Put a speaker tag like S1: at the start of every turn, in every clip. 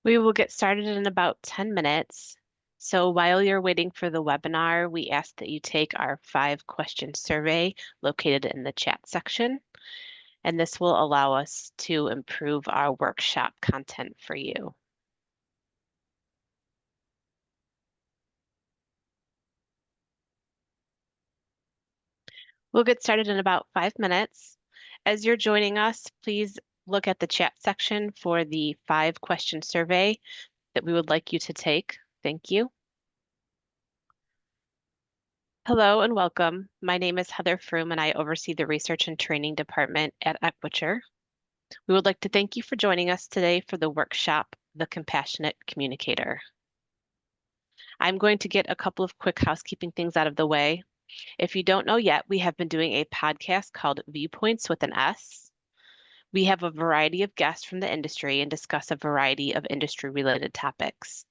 S1: We will get started in about 10 minutes. So while you're waiting for the webinar, we ask that you take our 5-question survey located in the chat section, and this will allow us to improve our workshop content for you. We'll get started in about 5 minutes. As you're joining us, please look at the chat section for the 5-question survey that we would like you to take. Thank you. Hello and welcome. My name is Heather Froome and I oversee the Research and Training Department at Equiture. We would like to thank you for joining us today for the workshop, The Compassionate Communicator. I'm going to get a couple of quick housekeeping things out of the way. If you don't know yet, we have been doing a podcast called Viewpoints with an S. We have a variety of guests from the industry and discuss a variety of industry-related topics.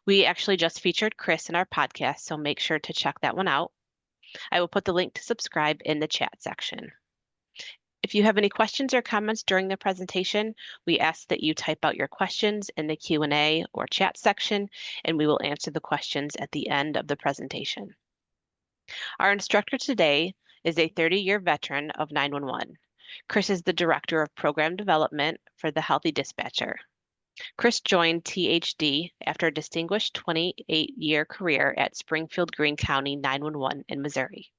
S1: We actually just featured Chris in our podcast, so make sure to check that one out. I will put the link to subscribe in the chat section. If you have any questions or comments during the presentation, we ask that you type out your questions in the Q&A or chat section, and we will answer the questions at the end of the presentation. Our instructor today is a 30-year veteran of 911. Chris is the Director of Program Development for the Healthy Dispatcher. Chris joined THD after a distinguished 28-year career at Springfield Greene County 911 in Missouri.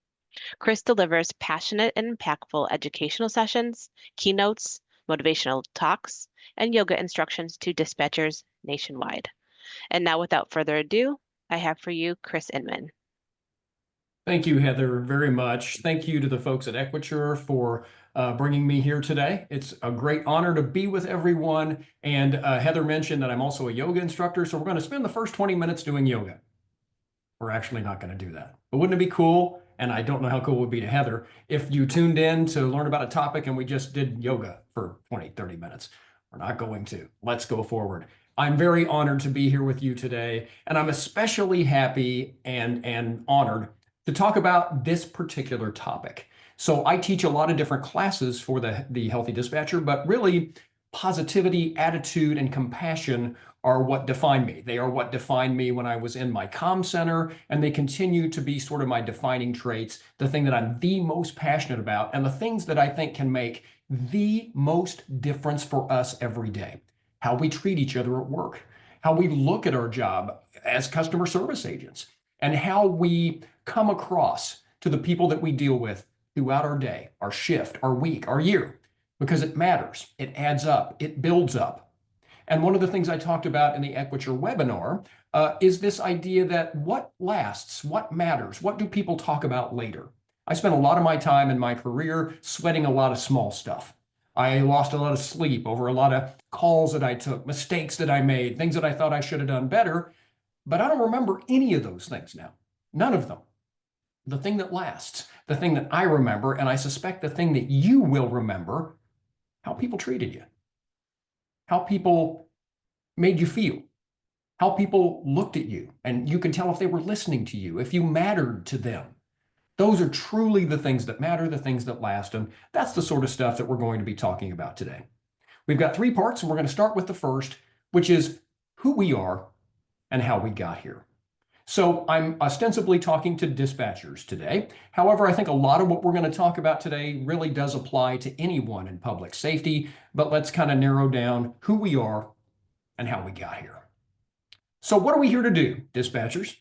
S1: Chris delivers passionate and impactful educational sessions, keynotes, motivational talks, and yoga instructions to dispatchers nationwide. And now, without further ado, I have for you Chris Inman.
S2: Thank you, Heather, very much. Thank you to the folks at Equiture for bringing me here today. It's a great honor to be with everyone. And Heather mentioned that I'm also a yoga instructor, so we're going to spend the first 20 minutes doing yoga. We're actually not going to do that. But wouldn't it be cool? And I don't know how cool it would be to Heather if you tuned in to learn about a topic and we just did yoga for 20, 30 minutes. We're not going to. Let's go forward. I'm very honored to be here with you today, and I'm especially happy and honored to talk about this particular topic. So I teach a lot of different classes for the Healthy Dispatcher, but really positivity, attitude, and compassion are what define me. They are what defined me when I was in my comm center, and they continue to be sort of my defining traits, the thing that I'm the most passionate about, and the things that I think can make the most difference for us every day. How we treat each other at work, how we look at our job as customer service agents, and how we come across to the people that we deal with throughout our day, our shift, our week, our year, because it matters, it adds up, it builds up. And one of the things I talked about in the Equiture webinar is this idea that what lasts, what matters, what do people talk about later? I spent a lot of my time in my career sweating a lot of small stuff. I lost a lot of sleep over a lot of calls that I took, mistakes that I made, things that I thought I should have done better, but I don't remember any of those things now. None of them. The thing that lasts, the thing that I remember, and I suspect the thing that you will remember, how people treated you, how people made you feel, how people looked at you, and you can tell if they were listening to you, if you mattered to them. Those are truly the things that matter, the things that last, and that's the sort of stuff that we're going to be talking about today. We've got 3 parts, and we're going to start with the first, which is who we are and how we got here. So I'm ostensibly talking to dispatchers today. However, I think a lot of what we're going to talk about today really does apply to anyone in public safety, but let's kind of narrow down who we are and how we got here. So what are we here to do, dispatchers?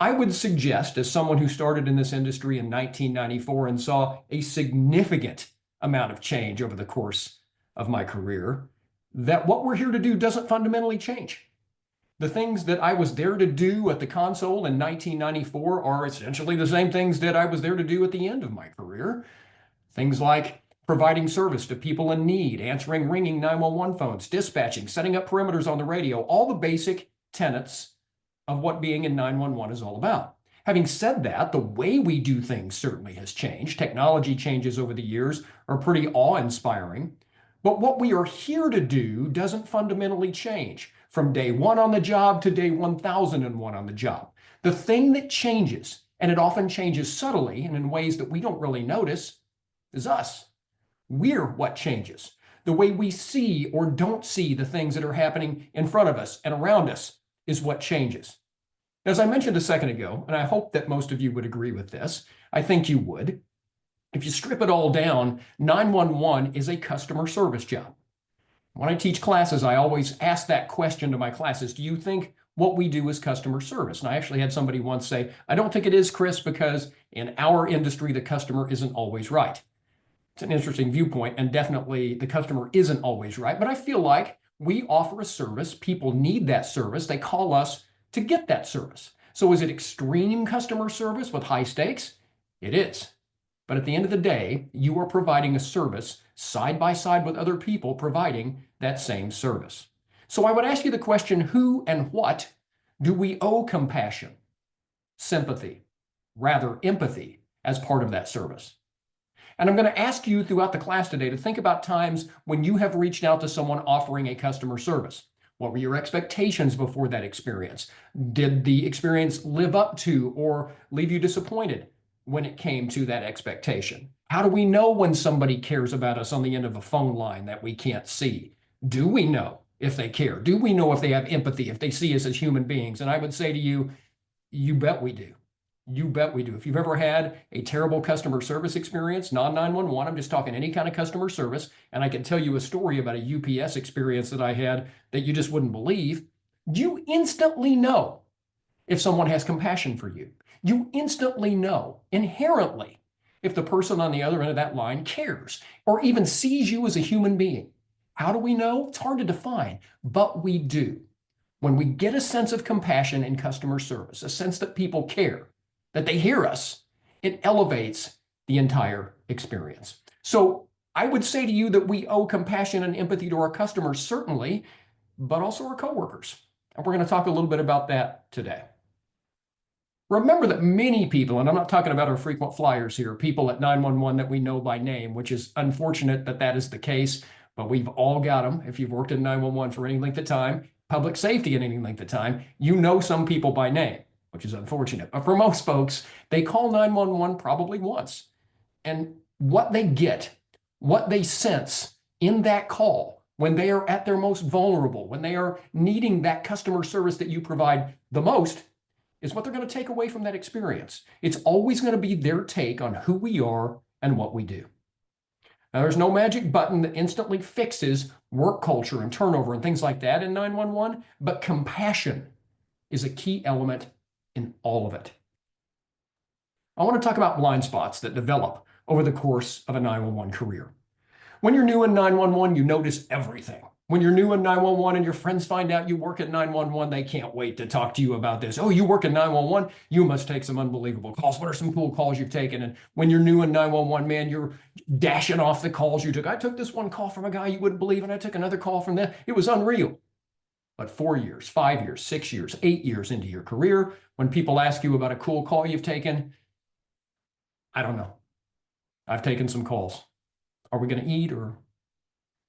S2: I would suggest, as someone who started in this industry in 1994 and saw a significant amount of change over the course of my career, that what we're here to do doesn't fundamentally change. The things that I was there to do at the console in 1994 are essentially the same things that I was there to do at the end of my career. Things like providing service to people in need, answering ringing 911 phones, dispatching, setting up perimeters on the radio, all the basic tenets of what being in 911 is all about. Having said that, the way we do things certainly has changed. Technology changes over the years are pretty awe-inspiring. But what we are here to do doesn't fundamentally change from day 1 on the job to day 1001 on the job. The thing that changes, and it often changes subtly and in ways that we don't really notice, is us. We're what changes. The way we see or don't see the things that are happening in front of us and around us is what changes. As I mentioned a second ago, and I hope that most of you would agree with this, I think you would. If you strip it all down, 911 is a customer service job. When I teach classes, I always ask that question to my classes. Do you think what we do is customer service? And I actually had somebody once say, I don't think it is, Chris, because in our industry, the customer isn't always right. It's an interesting viewpoint, and definitely the customer isn't always right. But I feel like we offer a service. People need that service. They call us to get that service. So is it extreme customer service with high stakes? It is. But at the end of the day, you are providing a service side by side with other people providing that same service. So I would ask you the question, who and what do we owe compassion, sympathy, rather empathy as part of that service? And I'm going to ask you throughout the class today to think about times when you have reached out to someone offering a customer service. What were your expectations before that experience? Did the experience live up to or leave you disappointed when it came to that expectation? How do we know when somebody cares about us on the end of a phone line that we can't see? Do we know if they care? Do we know if they have empathy, if they see us as human beings? And I would say to you, you bet we do. You bet we do. If you've ever had a terrible customer service experience, non-911, I'm just talking any kind of customer service, and I can tell you a story about a UPS experience that I had that you just wouldn't believe, you instantly know if someone has compassion for you. You instantly know, inherently, if the person on the other end of that line cares or even sees you as a human being. How do we know? It's hard to define, but we do. When we get a sense of compassion in customer service, a sense that people care, that they hear us, it elevates the entire experience. So I would say to you that we owe compassion and empathy to our customers, certainly, but also our coworkers. And we're going to talk a little bit about that today. Remember that many people, and I'm not talking about our frequent flyers here, people at 911 that we know by name, which is unfortunate that that is the case, but we've all got them. If you've worked in 911 for any length of time, public safety at any length of time, you know some people by name, which is unfortunate. But for most folks, they call 911 probably once. And what they get, what they sense in that call when they are at their most vulnerable, when they are needing that customer service that you provide the most, is what they're going to take away from that experience. It's always going to be their take on who we are and what we do. Now, there's no magic button that instantly fixes work culture and turnover and things like that in 911, but compassion is a key element in all of it. I want to talk about blind spots that develop over the course of a 911 career. When you're new in 911, you notice everything. When you're new in 911 and your friends find out you work at 911, they can't wait to talk to you about this. Oh, you work at 911? You must take some unbelievable calls. What are some cool calls you've taken? And when you're new in 911, man, you're dashing off the calls you took. I took this one call from a guy you wouldn't believe, and I took another call from them. It was unreal. But 4 years, 5 years, 6 years, 8 years into your career, when people ask you about a cool call you've taken, I don't know. I've taken some calls. Are we going to eat, or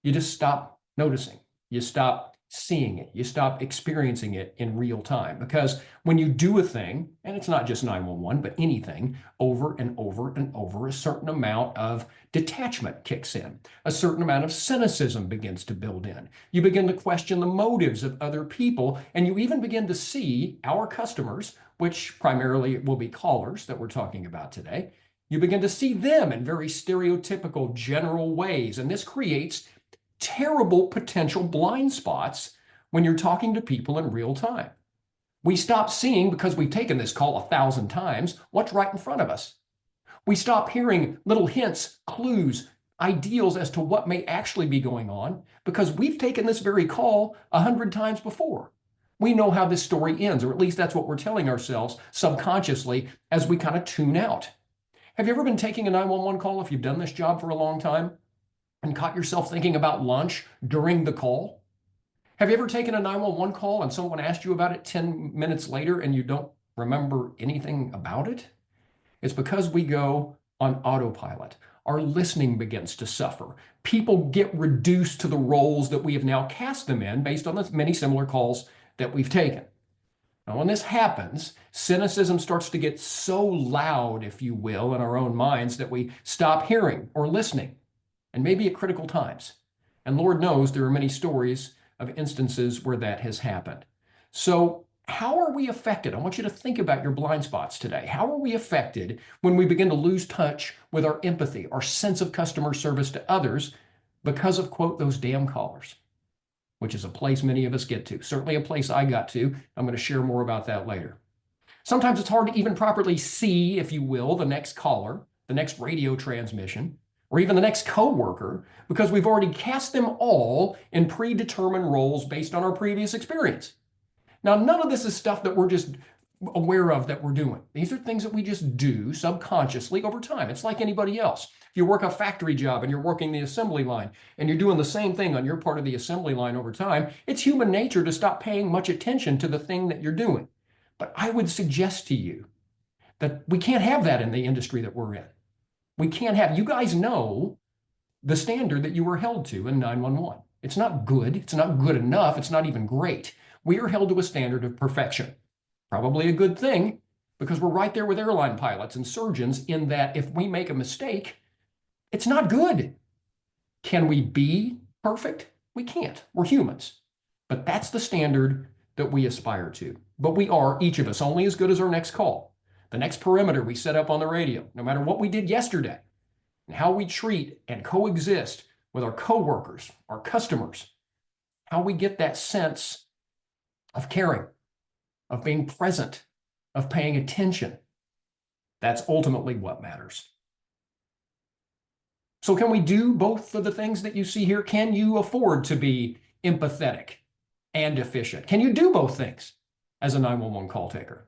S2: you just stop noticing? You stop seeing it. You stop experiencing it in real time. Because when you do a thing, and it's not just 911, but anything, over and over and over, a certain amount of detachment kicks in. A certain amount of cynicism begins to build in. You begin to question the motives of other people, and you even begin to see our customers, which primarily will be callers that we're talking about today. You begin to see them in very stereotypical, general ways, and this creates terrible potential blind spots when you're talking to people in real time. We stop seeing, because we've taken this call 1,000 times, what's right in front of us. We stop hearing little hints, clues, ideals as to what may actually be going on, because we've taken this very call 100 times before. We know how this story ends, or at least that's what we're telling ourselves subconsciously as we kind of tune out. Have you ever been taking a 911 call, if you've done this job for a long time, and caught yourself thinking about lunch during the call? Have you ever taken a 911 call and someone asked you about it 10 minutes later and you don't remember anything about it? It's because we go on autopilot. Our listening begins to suffer. People get reduced to the roles that we have now cast them in based on the many similar calls that we've taken. Now, when this happens, cynicism starts to get so loud, if you will, in our own minds that we stop hearing or listening, and maybe at critical times. And Lord knows there are many stories of instances where that has happened. So, how are we affected? I want you to think about your blind spots today. How are we affected when we begin to lose touch with our empathy, our sense of customer service to others because of, quote, those damn callers, which is a place many of us get to, certainly a place I got to. I'm going to share more about that later. Sometimes it's hard to even properly see, if you will, the next caller, the next radio transmission, or even the next coworker, because we've already cast them all in predetermined roles based on our previous experience. Now, none of this is stuff that we're just aware of that we're doing. These are things that we just do subconsciously over time. It's like anybody else. If you work a factory job and you're working the assembly line and you're doing the same thing on your part of the assembly line over time, it's human nature to stop paying much attention to the thing that you're doing. But I would suggest to you that we can't have that in the industry that we're in. We can't have, you guys know the standard that you were held to in 911. It's not good. It's not good enough. It's not even great. We are held to a standard of perfection. Probably a good thing because we're right there with airline pilots and surgeons in that if we make a mistake, it's not good. Can we be perfect? We can't. We're humans. But that's the standard that we aspire to. But we are, each of us, only as good as our next call, the next perimeter we set up on the radio, no matter what we did yesterday, and how we treat and coexist with our coworkers, our customers, how we get that sense of caring, of being present, of paying attention. That's ultimately what matters. So can we do both of the things that you see here? Can you afford to be empathetic and efficient? Can you do both things as a 911 call taker?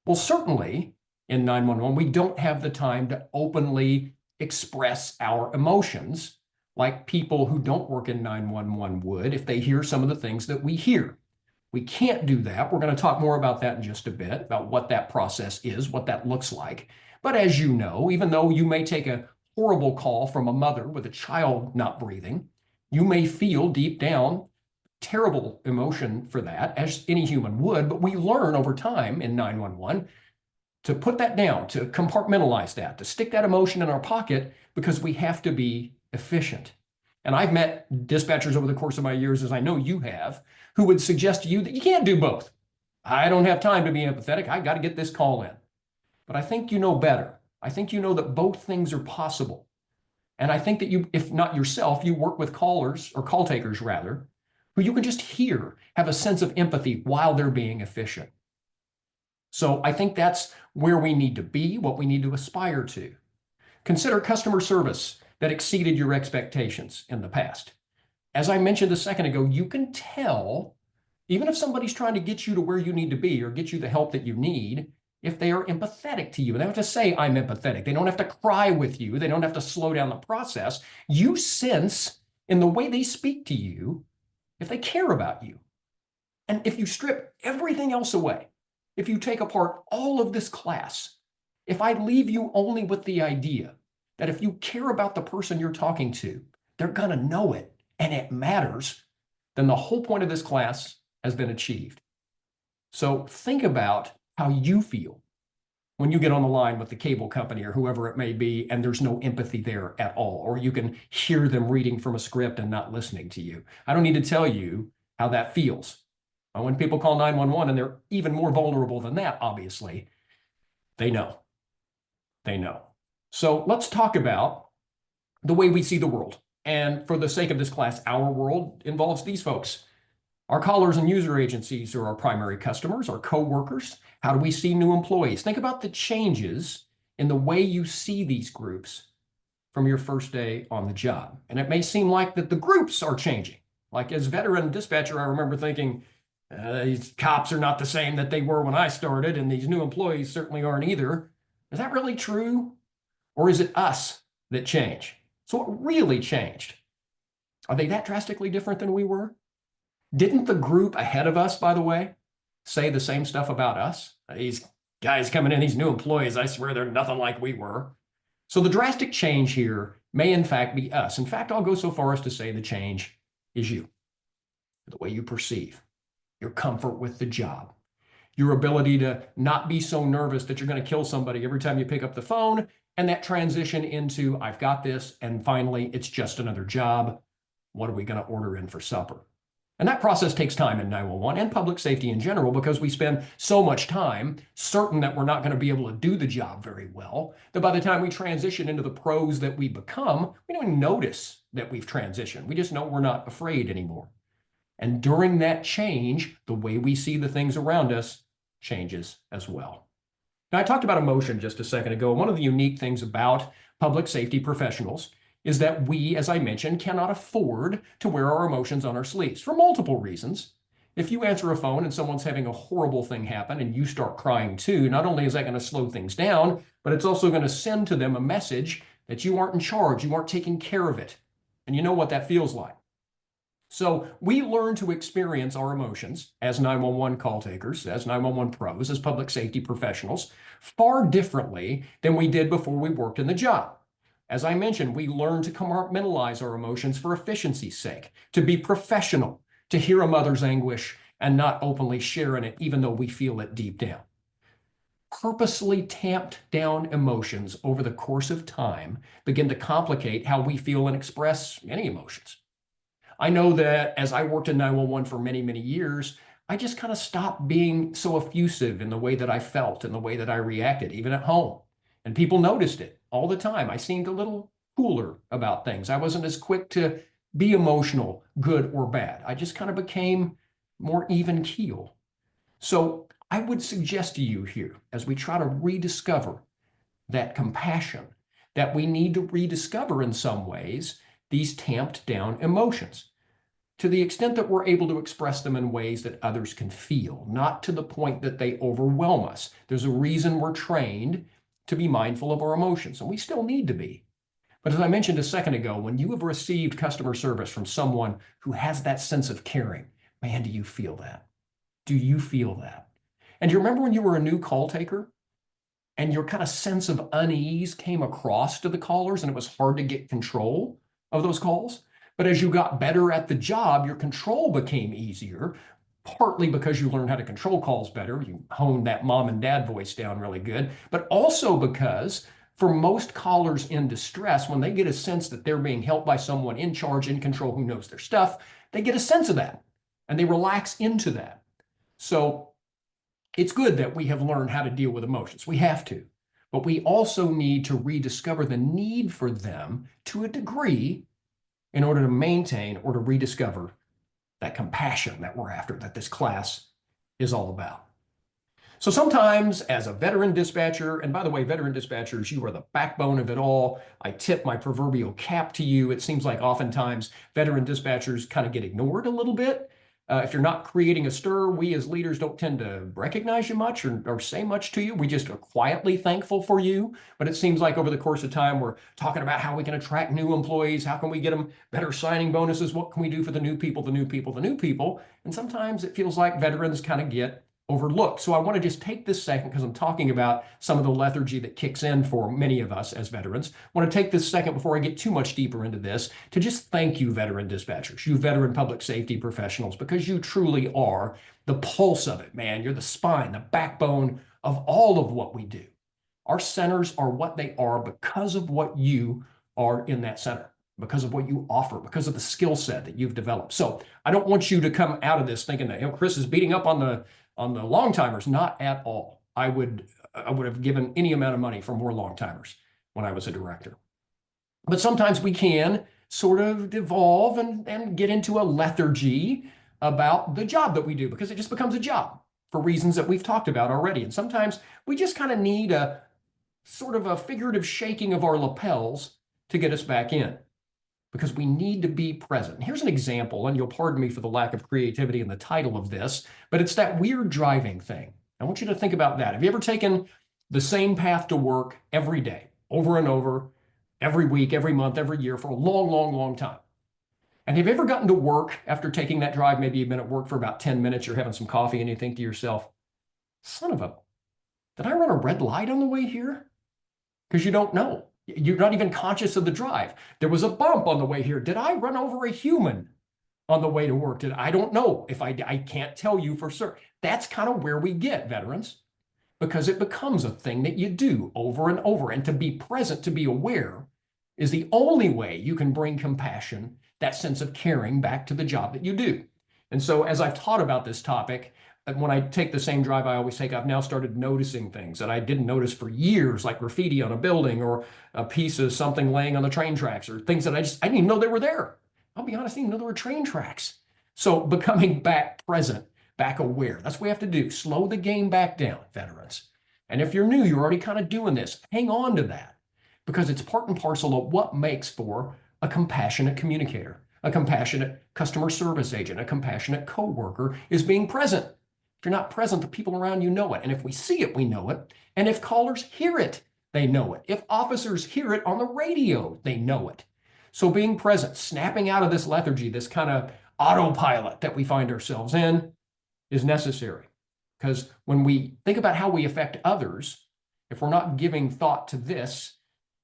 S2: Well, certainly in 911, we don't have the time to openly express our emotions like people who don't work in 911 would if they hear some of the things that we hear. We can't do that. We're going to talk more about that in just a bit, about what that process is, what that looks like. But as you know, even though you may take a horrible call from a mother with a child not breathing, you may feel deep down terrible emotion for that, as any human would, but we learn over time in 911 to put that down, to compartmentalize that, to stick that emotion in our pocket because we have to be efficient. And I've met dispatchers over the course of my years, as I know you have, who would suggest to you that you can't do both. I don't have time to be empathetic. I got to get this call in. But I think you know better. I think you know that both things are possible. And I think that you, if not yourself, you work with callers or call takers rather, who you can just hear, have a sense of empathy while they're being efficient. So I think that's where we need to be, what we need to aspire to. Consider customer service that exceeded your expectations in the past. As I mentioned a second ago, you can tell, even if somebody's trying to get you to where you need to be or get you the help that you need, if they are empathetic to you. They don't have to say, I'm empathetic. They don't have to cry with you. They don't have to slow down the process. You sense in the way they speak to you if they care about you. And if you strip everything else away, if you take apart all of this class, if I leave you only with the idea that if you care about the person you're talking to, they're going to know it and it matters, then the whole point of this class has been achieved. So think about how you feel when you get on the line with the cable company or whoever it may be, and there's no empathy there at all, or you can hear them reading from a script and not listening to you. I don't need to tell you how that feels. When people call 911 and they're even more vulnerable than that, obviously, they know. They know. So let's talk about the way we see the world. And for the sake of this class, our world involves these folks. Our callers and user agencies are our primary customers, our coworkers. How do we see new employees? Think about the changes in the way you see these groups from your first day on the job. And it may seem like that the groups are changing. Like as veteran dispatcher, I remember thinking, these cops are not the same that they were when I started, and these new employees certainly aren't either. Is that really true? Or is it us that change? So what really changed? Are they that drastically different than we were? Didn't the group ahead of us, by the way, say the same stuff about us? These guys coming in, these new employees, I swear they're nothing like we were. So the drastic change here may in fact be us. In fact, I'll go so far as to say the change is you, the way you perceive, your comfort with the job, your ability to not be so nervous that you're going to kill somebody every time you pick up the phone, and that transition into I've got this, and finally it's just another job. What are we going to order in for supper? And that process takes time in 911 and public safety in general because we spend so much time certain that we're not going to be able to do the job very well, that by the time we transition into the pros that we become, we don't even notice that we've transitioned. We just know we're not afraid anymore. And during that change, the way we see the things around us changes as well. Now, I talked about emotion just a second ago. One of the unique things about public safety professionals is that we, as I mentioned, cannot afford to wear our emotions on our sleeves for multiple reasons. If you answer a phone and someone's having a horrible thing happen and you start crying too, not only is that going to slow things down, but it's also going to send to them a message that you aren't in charge, you aren't taking care of it. And you know what that feels like. So we learn to experience our emotions as 911 call takers, as 911 pros, as public safety professionals, far differently than we did before we worked in the job. As I mentioned, we learn to compartmentalize our emotions for efficiency's sake, to be professional, to hear a mother's anguish and not openly share in it, even though we feel it deep down. Purposely tamped down emotions over the course of time begin to complicate how we feel and express any emotions. I know that as I worked in 911 for many, many years, I just kind of stopped being so effusive in the way that I felt and the way that I reacted, even at home. And people noticed it all the time. I seemed a little cooler about things. I wasn't as quick to be emotional, good or bad. I just kind of became more even keel. So I would suggest to you here, as we try to rediscover that compassion, that we need to rediscover in some ways these tamped down emotions to the extent that we're able to express them in ways that others can feel, not to the point that they overwhelm us. There's a reason we're trained to be mindful of our emotions, and we still need to be. But as I mentioned a second ago, when you have received customer service from someone who has that sense of caring, man, do you feel that? Do you feel that? And do you remember when you were a new call taker and your kind of sense of unease came across to the callers and it was hard to get control of those calls? But as you got better at the job, your control became easier, partly because you learned how to control calls better. You honed that mom and dad voice down really good, but also because for most callers in distress, when they get a sense that they're being helped by someone in charge, in control, who knows their stuff, they get a sense of that and they relax into that. So it's good that we have learned how to deal with emotions. We have to. But we also need to rediscover the need for them to a degree in order to maintain or to rediscover that compassion that we're after, that this class is all about. So sometimes as a veteran dispatcher, and by the way, veteran dispatchers, you are the backbone of it all. I tip my proverbial cap to you. It seems like oftentimes veteran dispatchers kind of get ignored a little bit. If you're not creating a stir, we as leaders don't tend to recognize you much or say much to you. We just are quietly thankful for you. But it seems like over the course of time, we're talking about how we can attract new employees. How can we get them better signing bonuses? What can we do for the new people, the new people, the new people? And sometimes it feels like veterans kind of get overlooked. So I want to just take this second because I'm talking about some of the lethargy that kicks in for many of us as veterans. I want to take this second before I get too much deeper into this to just thank you, veteran dispatchers, you veteran public safety professionals, because you truly are the pulse of it, man. You're the spine, the backbone of all of what we do. Our centers are what they are because of what you are in that center, because of what you offer, because of the skill set that you've developed. So I don't want you to come out of this thinking that, Chris is beating up on the long timers. Not at all. I would have given any amount of money for more long timers when I was a director. But sometimes we can sort of devolve and get into a lethargy about the job that we do because it just becomes a job for reasons that we've talked about already. And sometimes we just kind of need a sort of a figurative shaking of our lapels to get us back in, because we need to be present. Here's an example, and you'll pardon me for the lack of creativity in the title of this, but it's that weird driving thing. I want you to think about that. Have you ever taken the same path to work every day, over and over, every week, every month, every year for a long, long, long time? And have you ever gotten to work after taking that drive? Maybe you've been at work for about 10 minutes, you're having some coffee, and you think to yourself, son of a, did I run a red light on the way here? Because you don't know. You're not even conscious of the drive. There was a bump on the way here. Did I run over a human on the way to work? I don't know. If I can't tell you for certain. That's kind of where we get, veterans, because it becomes a thing that you do over and over. And to be present, to be aware, is the only way you can bring compassion that sense of caring back to the job that you do. And so as I've taught about this topic, when I take the same drive I always take, I've now started noticing things that I didn't notice for years, like graffiti on a building or a piece of something laying on the train tracks or things that I didn't even know they were there. I'll be honest, I didn't even know there were train tracks. So becoming back present, back aware, that's what we have to do. Slow the game back down, veterans. And if you're new, you're already kind of doing this, hang on to that because it's part and parcel of what makes for a compassionate communicator, a compassionate customer service agent, a compassionate coworker is being present. If you're not present, the people around you know it. And if we see it, we know it. And if callers hear it, they know it. If officers hear it on the radio, they know it. So being present, snapping out of this lethargy, this kind of autopilot that we find ourselves in is necessary. Because when we think about how we affect others, if we're not giving thought to this,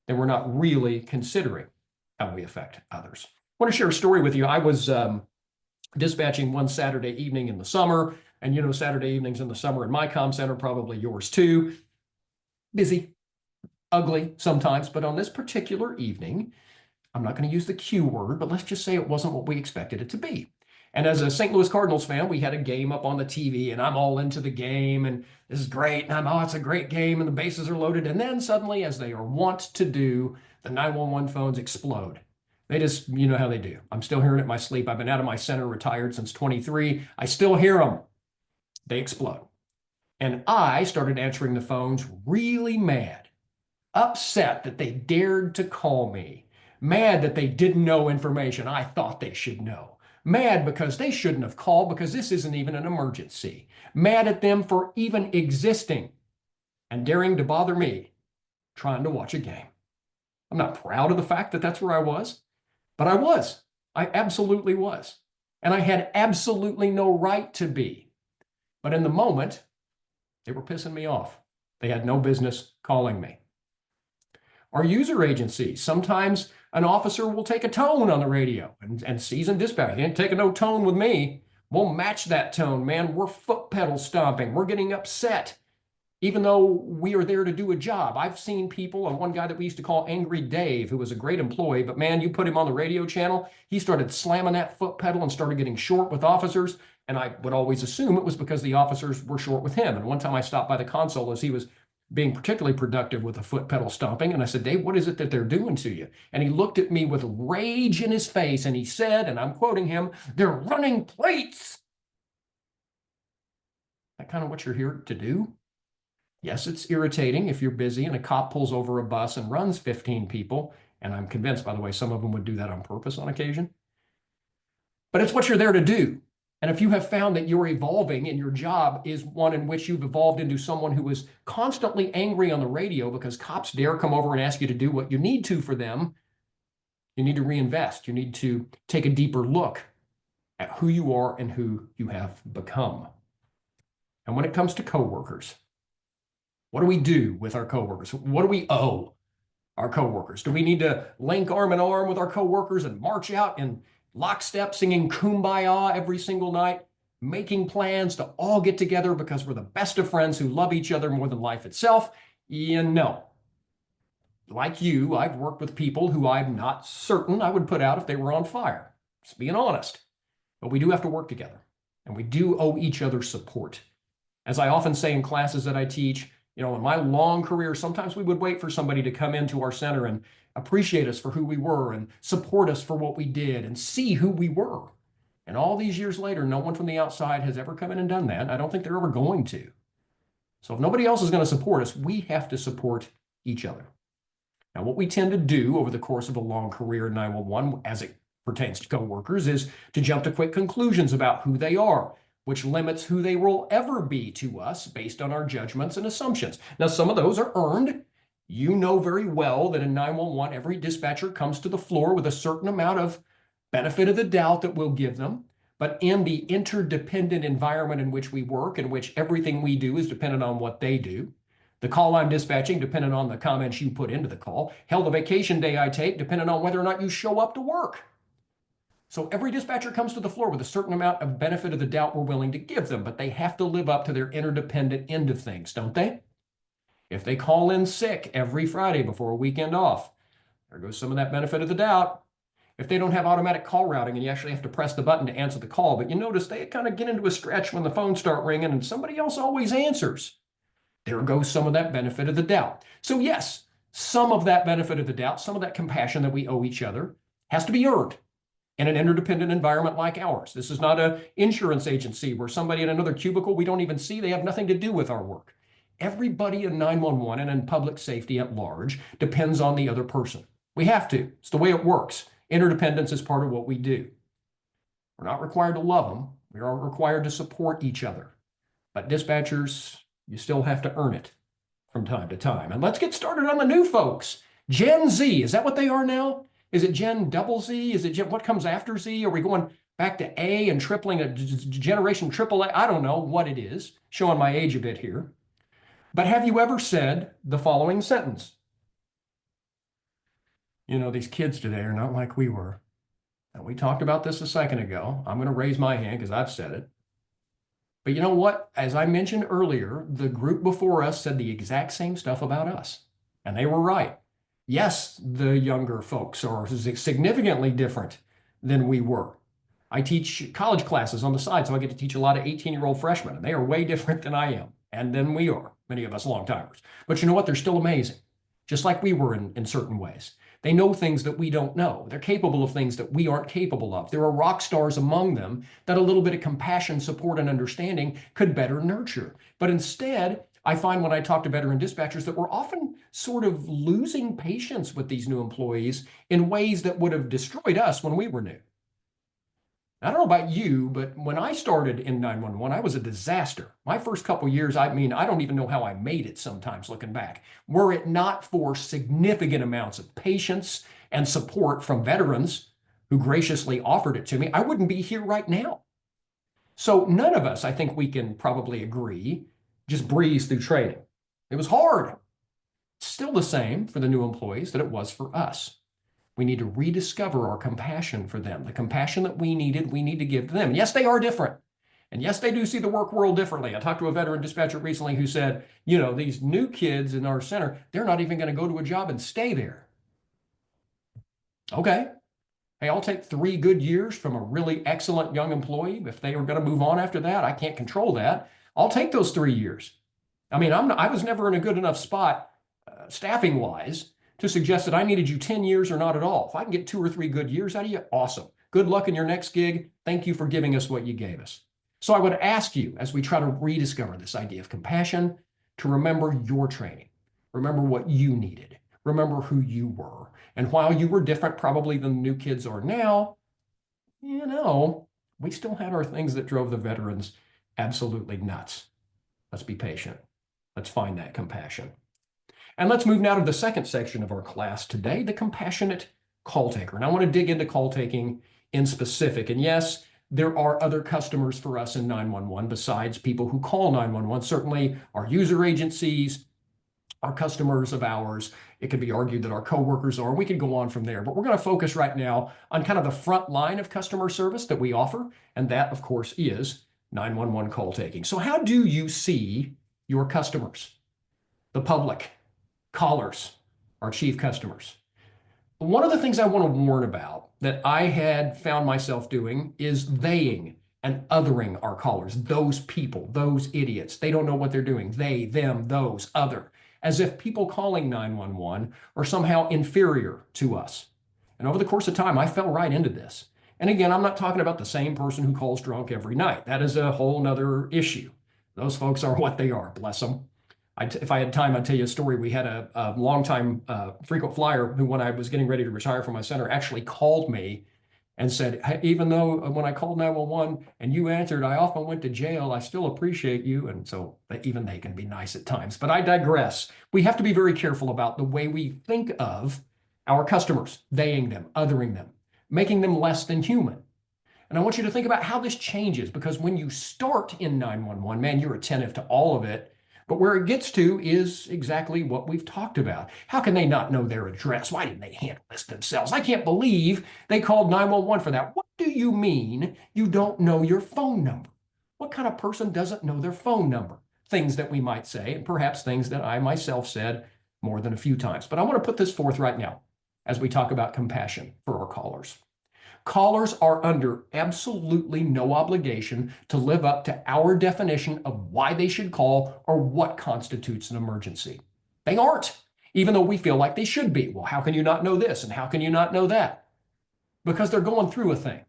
S2: then we're not really considering how we affect others. I want to share a story with you. I was dispatching one Saturday evening in the summer, and you know, Saturday evenings in the summer in my comm center, probably yours too. Busy, ugly sometimes, but on this particular evening, I'm not going to use the Q word, but let's just say it wasn't what we expected it to be. And as a St. Louis Cardinals fan, we had a game up on the TV, and I'm all into the game, and this is great, and it's a great game, and the bases are loaded. And then suddenly, as they are wont to do, the 911 phones explode. They just, you know how they do. I'm still hearing it in my sleep. I've been out of my center, retired since 23. I still hear them. They explode. And I started answering the phones really mad, upset that they dared to call me, mad that they didn't know information I thought they should know, mad because they shouldn't have called because this isn't even an emergency, mad at them for even existing and daring to bother me trying to watch a game. I'm not proud of the fact that that's where I was, but I was. I absolutely was. And I had absolutely no right to be. But in the moment, they were pissing me off. They had no business calling me. Our user agencies, sometimes an officer will take a tone on the radio and seasoned dispatch. He ain't taking no tone with me. We'll match that tone, man. We're foot pedal stomping. We're getting upset, even though we are there to do a job. I've seen people, and one guy that we used to call Angry Dave, who was a great employee, but man, you put him on the radio channel, he started slamming that foot pedal and started getting short with officers. And I would always assume it was because the officers were short with him. And one time I stopped by the console as he was being particularly productive with the foot pedal stomping. And I said, Dave, what is it that they're doing to you? And he looked at me with rage in his face and he said, and I'm quoting him, they're running plates. That kind of what you're here to do? Yes, it's irritating if you're busy and a cop pulls over a bus and runs 15 people. And I'm convinced, by the way, some of them would do that on purpose on occasion. But it's what you're there to do. And if you have found that you're evolving and your job is one in which you've evolved into someone who is constantly angry on the radio because cops dare come over and ask you to do what you need to for them, you need to reinvest. You need to take a deeper look at who you are and who you have become. And when it comes to coworkers, what do we do with our coworkers? What do we owe our coworkers? Do we need to link arm in arm with our coworkers and march out in lockstep singing Kumbaya every single night, making plans to all get together because we're the best of friends who love each other more than life itself? You know, like you, I've worked with people who I'm not certain I would put out if they were on fire. Just being honest. But we do have to work together, and we do owe each other support. As I often say in classes that I teach, you know, in my long career, sometimes we would wait for somebody to come into our center and appreciate us for who we were and support us for what we did and see who we were. And all these years later, no one from the outside has ever come in and done that. I don't think they're ever going to. So if nobody else is going to support us, we have to support each other. Now, what we tend to do over the course of a long career in 911, as it pertains to coworkers, is to jump to quick conclusions about who they are, which limits who they will ever be to us based on our judgments and assumptions. Now, some of those are earned. You know very well that in 911, every dispatcher comes to the floor with a certain amount of benefit of the doubt that we'll give them. But in the interdependent environment in which we work, in which everything we do is dependent on what they do, the call I'm dispatching dependent on the comments you put into the call, hell, the vacation day I take dependent on whether or not you show up to work. So every dispatcher comes to the floor with a certain amount of benefit of the doubt we're willing to give them, but they have to live up to their interdependent end of things, don't they? If they call in sick every Friday before a weekend off, there goes some of that benefit of the doubt. if they don't have automatic call routing and you actually have to press the button to answer the call, but you notice they kind of get into a stretch when the phones start ringing and somebody else always answers. There goes some of that benefit of the doubt. So yes, some of that benefit of the doubt, some of that compassion that we owe each other has to be earned in an interdependent environment like ours. This is not an insurance agency where somebody in another cubicle we don't even see, they have nothing to do with our work. Everybody in 911 and in public safety at large depends on the other person. We have to. It's the way it works. Interdependence is part of what we do. We're not required to love them. We are required to support each other. But dispatchers, you still have to earn it from time to time. And let's get started on the new folks. Gen Z, is that what they are now? Is it Gen double Z? Is it what comes after Z? Are we going back to A and tripling a generation triple A? I don't know what it is, showing my age a bit here. But have you ever said the following sentence? You know, these kids today are not like we were. And we talked about this a second ago. I'm going to raise my hand because I've said it. But you know what? As I mentioned earlier, the group before us said the exact same stuff about us. And they were right. Yes, the younger folks are significantly different than we were. I teach college classes on the side, so I get to teach a lot of 18-year-old freshmen, and they are way different than I am, and than we are, many of us long timers. But you know what? They're still amazing, just like we were in certain ways. They know things that we don't know. They're capable of things that we aren't capable of. There are rock stars among them that a little bit of compassion, support, and understanding could better nurture. But instead, I find when I talk to veteran dispatchers that we're often sort of losing patience with these new employees in ways that would have destroyed us when we were new. I don't know about you, but when I started in 911, I was a disaster. My first couple years, I mean, I don't even know how I made it sometimes looking back. Were it not for significant amounts of patience and support from veterans who graciously offered it to me, I wouldn't be here right now. So none of us, I think we can probably agree, just breeze through training. It was hard. Still the same for the new employees that it was for us. We need to rediscover our compassion for them. The compassion that we needed, we need to give to them. And yes, they are different. And yes, they do see the work world differently. I talked to a veteran dispatcher recently who said, you know, these new kids in our center, they're not even going to go to a job and stay there. Okay. Hey, I'll take 3 good years from a really excellent young employee. If they are going to move on after that, I can't control that. I'll take those 3 years. I mean, I was never in a good enough spot staffing wise to suggest that I needed you 10 years or not at all. If I can get 2 or 3 good years out of you, awesome. Good luck in your next gig. Thank you for giving us what you gave us. So I would ask you, as we try to rediscover this idea of compassion, to remember your training. Remember what you needed. Remember who you were. And while you were different probably than the new kids are now, you know, we still had our things that drove the veterans absolutely nuts. Let's be patient. Let's find that compassion. And let's move now to the second section of our class today, the compassionate call taker. And I want to dig into call taking in specific. And yes, there are other customers for us in 911 besides people who call 911. Certainly our user agencies, our customers of ours. It could be argued that our coworkers are. We could go on from there. But we're going to focus right now on kind of the front line of customer service that we offer. And that, of course, is 911 call taking. So how do you see your customers, the public, callers, our chief customers? One of the things I want to warn about that I had found myself doing is theying and othering our callers, those people, those idiots. They don't know what they're doing. They, them, those, other, as if people calling 911 are somehow inferior to us. And over the course of time, I fell right into this. And again, I'm not talking about the same person who calls drunk every night. That is a whole nother issue. Those folks are what they are, bless them. If I had time, I'd tell you a story. We had a longtime frequent flyer who, when I was getting ready to retire from my center, actually called me and said, hey, even though when I called 911 and you answered, I often went to jail, I still appreciate you. And so even they can be nice at times. But I digress. We have to be very careful about the way we think of our customers, theying them, othering them, making them less than human. And I want you to think about how this changes, because when you start in 911, man, you're attentive to all of it. But where it gets to is exactly what we've talked about. How can they not know their address? Why didn't they handle this themselves? I can't believe they called 911 for that. What do you mean you don't know your phone number? What kind of person doesn't know their phone number? Things that we might say, and perhaps things that I myself said more than a few times. But I want to put this forth right now as we talk about compassion for our callers. Callers are under absolutely no obligation to live up to our definition of why they should call or what constitutes an emergency. They aren't, even though we feel like they should be. Well, how can you not know this and how can you not know that? Because they're going through a thing.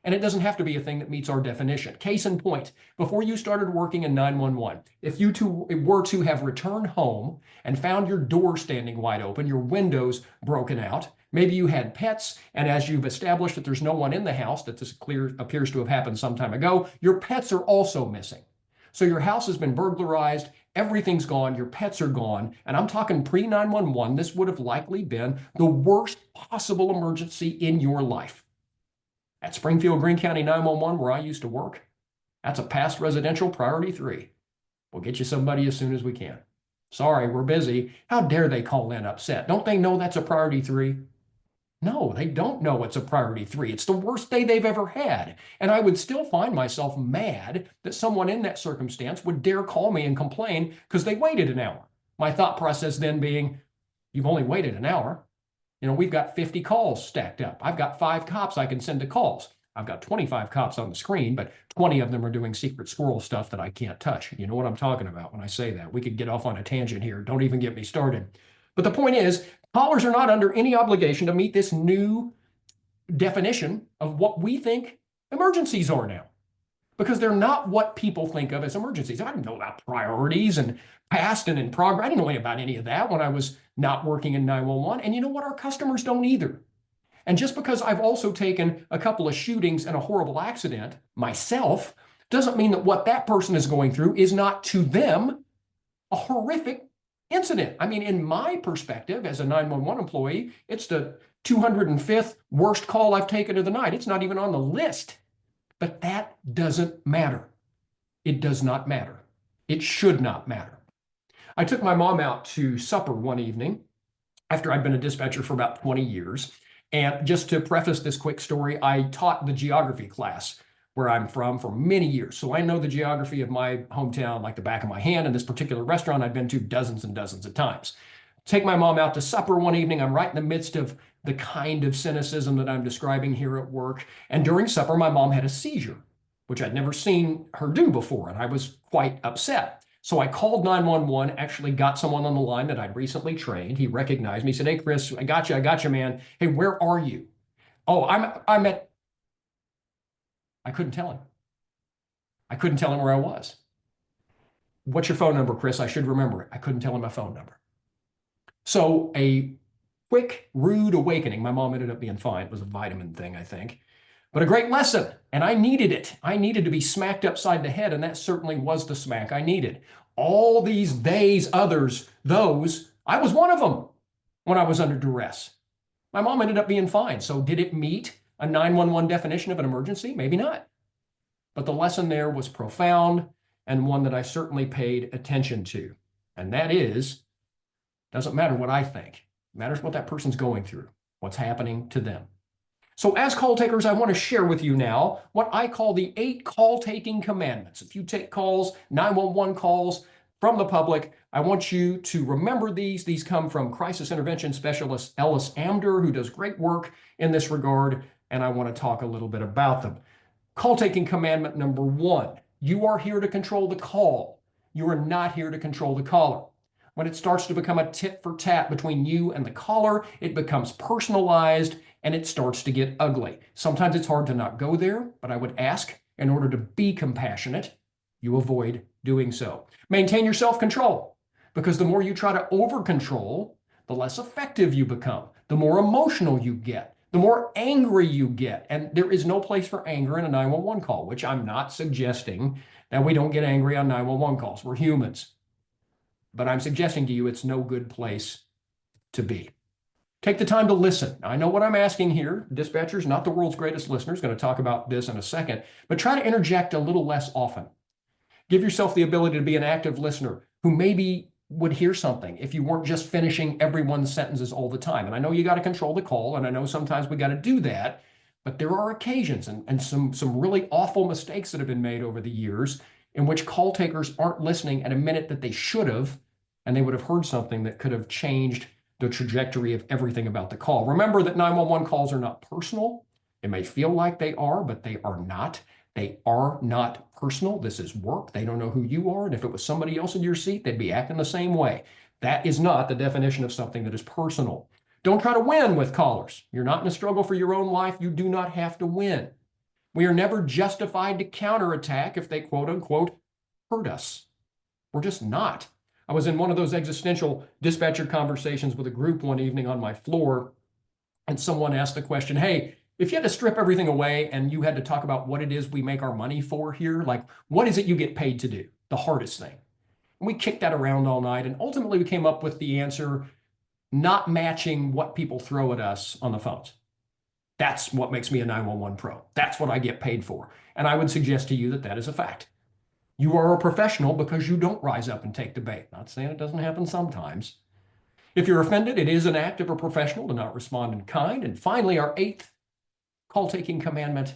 S2: And it doesn't have to be a thing that meets our definition. Case in point, before you started working in 911, if you two were to have returned home and found your door standing wide open, your windows broken out, maybe you had pets, and as you've established that there's no one in the house, that this appears to have happened some time ago, your pets are also missing. So your house has been burglarized, everything's gone, your pets are gone, and I'm talking pre-911, this would have likely been the worst possible emergency in your life. At Springfield, Greene County 911, where I used to work, that's a past residential priority 3. We'll get you somebody as soon as we can. Sorry, we're busy. How dare they call in upset? Don't they know that's a priority 3? No, they don't know it's a priority 3. It's the worst day they've ever had. And I would still find myself mad that someone in that circumstance would dare call me and complain because they waited an hour. My thought process then being, you've only waited an hour. We've got 50 calls stacked up. I've got 5 cops I can send to calls. I've got 25 cops on the screen, but 20 of them are doing secret squirrel stuff that I can't touch. You know what I'm talking about when I say that. We could get off on a tangent here. Don't even get me started. But the point is, callers are not under any obligation to meet this new definition of what we think emergencies are now, because they're not what people think of as emergencies. I didn't know about priorities and past and in progress. I didn't know anything about any of that when I was not working in 911. And you know what? Our customers don't either. And just because I've also taken a couple of shootings and a horrible accident myself doesn't mean that what that person is going through is not to them a horrific incident. I mean, in my perspective as a 911 employee, it's the 205th worst call I've taken of the night. It's not even on the list. But that doesn't matter. It does not matter. It should not matter. I took my mom out to supper one evening after I'd been a dispatcher for about 20 years. And just to preface this quick story, I taught the geography class where I'm from for many years. So I know the geography of my hometown like the back of my hand. And this particular restaurant I'd been to dozens and dozens of times. Take my mom out to supper one evening. I'm right in the midst of the kind of cynicism that I'm describing here at work. And during supper, my mom had a seizure, which I'd never seen her do before. And I was quite upset. So I called 911, actually got someone on the line that I'd recently trained. He recognized me, said, "Hey, Chris, I got you, man. Hey, where are you?" "Oh, I'm at," I couldn't tell him. I couldn't tell him where I was. "What's your phone number, Chris? I should remember it." I couldn't tell him my phone number. So a quick, rude awakening. My mom ended up being fine. It was a vitamin thing, I think. But a great lesson, and I needed it. I needed to be smacked upside the head, and that certainly was the smack I needed. All these days, others, those, I was one of them when I was under duress. My mom ended up being fine. So did it meet a 911 definition of an emergency? Maybe not. But the lesson there was profound and one that I certainly paid attention to. And that is, doesn't matter what I think. It matters what that person's going through, what's happening to them. So as call takers, I want to share with you now what I call the 8 call-taking commandments. If you take calls, 911 calls from the public, I want you to remember these. These come from crisis intervention specialist Ellis Amder, who does great work in this regard, and I want to talk a little bit about them. Call-taking commandment number 1, you are here to control the call. You are not here to control the caller. When it starts to become a tit for tat between you and the caller, it becomes personalized and it starts to get ugly. Sometimes it's hard to not go there, but I would ask, in order to be compassionate, you avoid doing so. Maintain your self-control, because the more you try to over-control, the less effective you become, the more emotional you get, the more angry you get. And there is no place for anger in a 911 call, which I'm not suggesting that we don't get angry on 911 calls. We're humans. But I'm suggesting to you it's no good place to be. Take the time to listen. I know what I'm asking here. Dispatchers, not the world's greatest listeners, going to talk about this in a second, but try to interject a little less often. Give yourself the ability to be an active listener who maybe would hear something if you weren't just finishing everyone's sentences all the time. And I know you got to control the call, and I know sometimes we got to do that, but there are occasions and some really awful mistakes that have been made over the years in which call takers aren't listening at a minute that they should have, and they would have heard something that could have changed the trajectory of everything about the call. Remember that 911 calls are not personal. It may feel like they are, but they are not. They are not personal. This is work. They don't know who you are. And if it was somebody else in your seat, they'd be acting the same way. That is not the definition of something that is personal. Don't try to win with callers. You're not in a struggle for your own life. You do not have to win. We are never justified to counterattack if they quote unquote hurt us. We're just not. I was in one of those existential dispatcher conversations with a group one evening on my floor, and someone asked the question, hey, if you had to strip everything away and you had to talk about what it is we make our money for here, like what is it you get paid to do? The hardest thing. And we kicked that around all night, and ultimately we came up with the answer not matching what people throw at us on the phones. That's what makes me a 911 pro. That's what I get paid for. And I would suggest to you that that is a fact. You are a professional because you don't rise up and take the bait. Not saying it doesn't happen sometimes. If you're offended, it is an act of a professional to not respond in kind. And finally, our eighth call-taking commandment,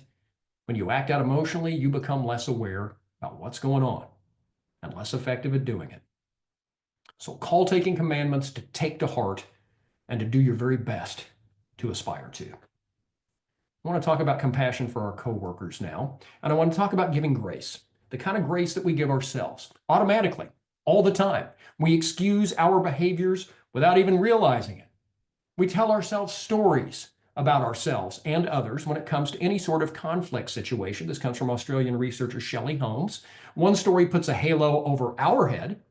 S2: when you act out emotionally, you become less aware about what's going on and less effective at doing it. So call-taking commandments to take to heart and to do your very best to aspire to. I want to talk about compassion for our coworkers now, and I want to talk about giving grace, the kind of grace that we give ourselves automatically, all the time. We excuse our behaviors without even realizing it. We tell ourselves stories about ourselves and others when it comes to any sort of conflict situation. This comes from Australian researcher Shelley Holmes. One story puts a halo over our head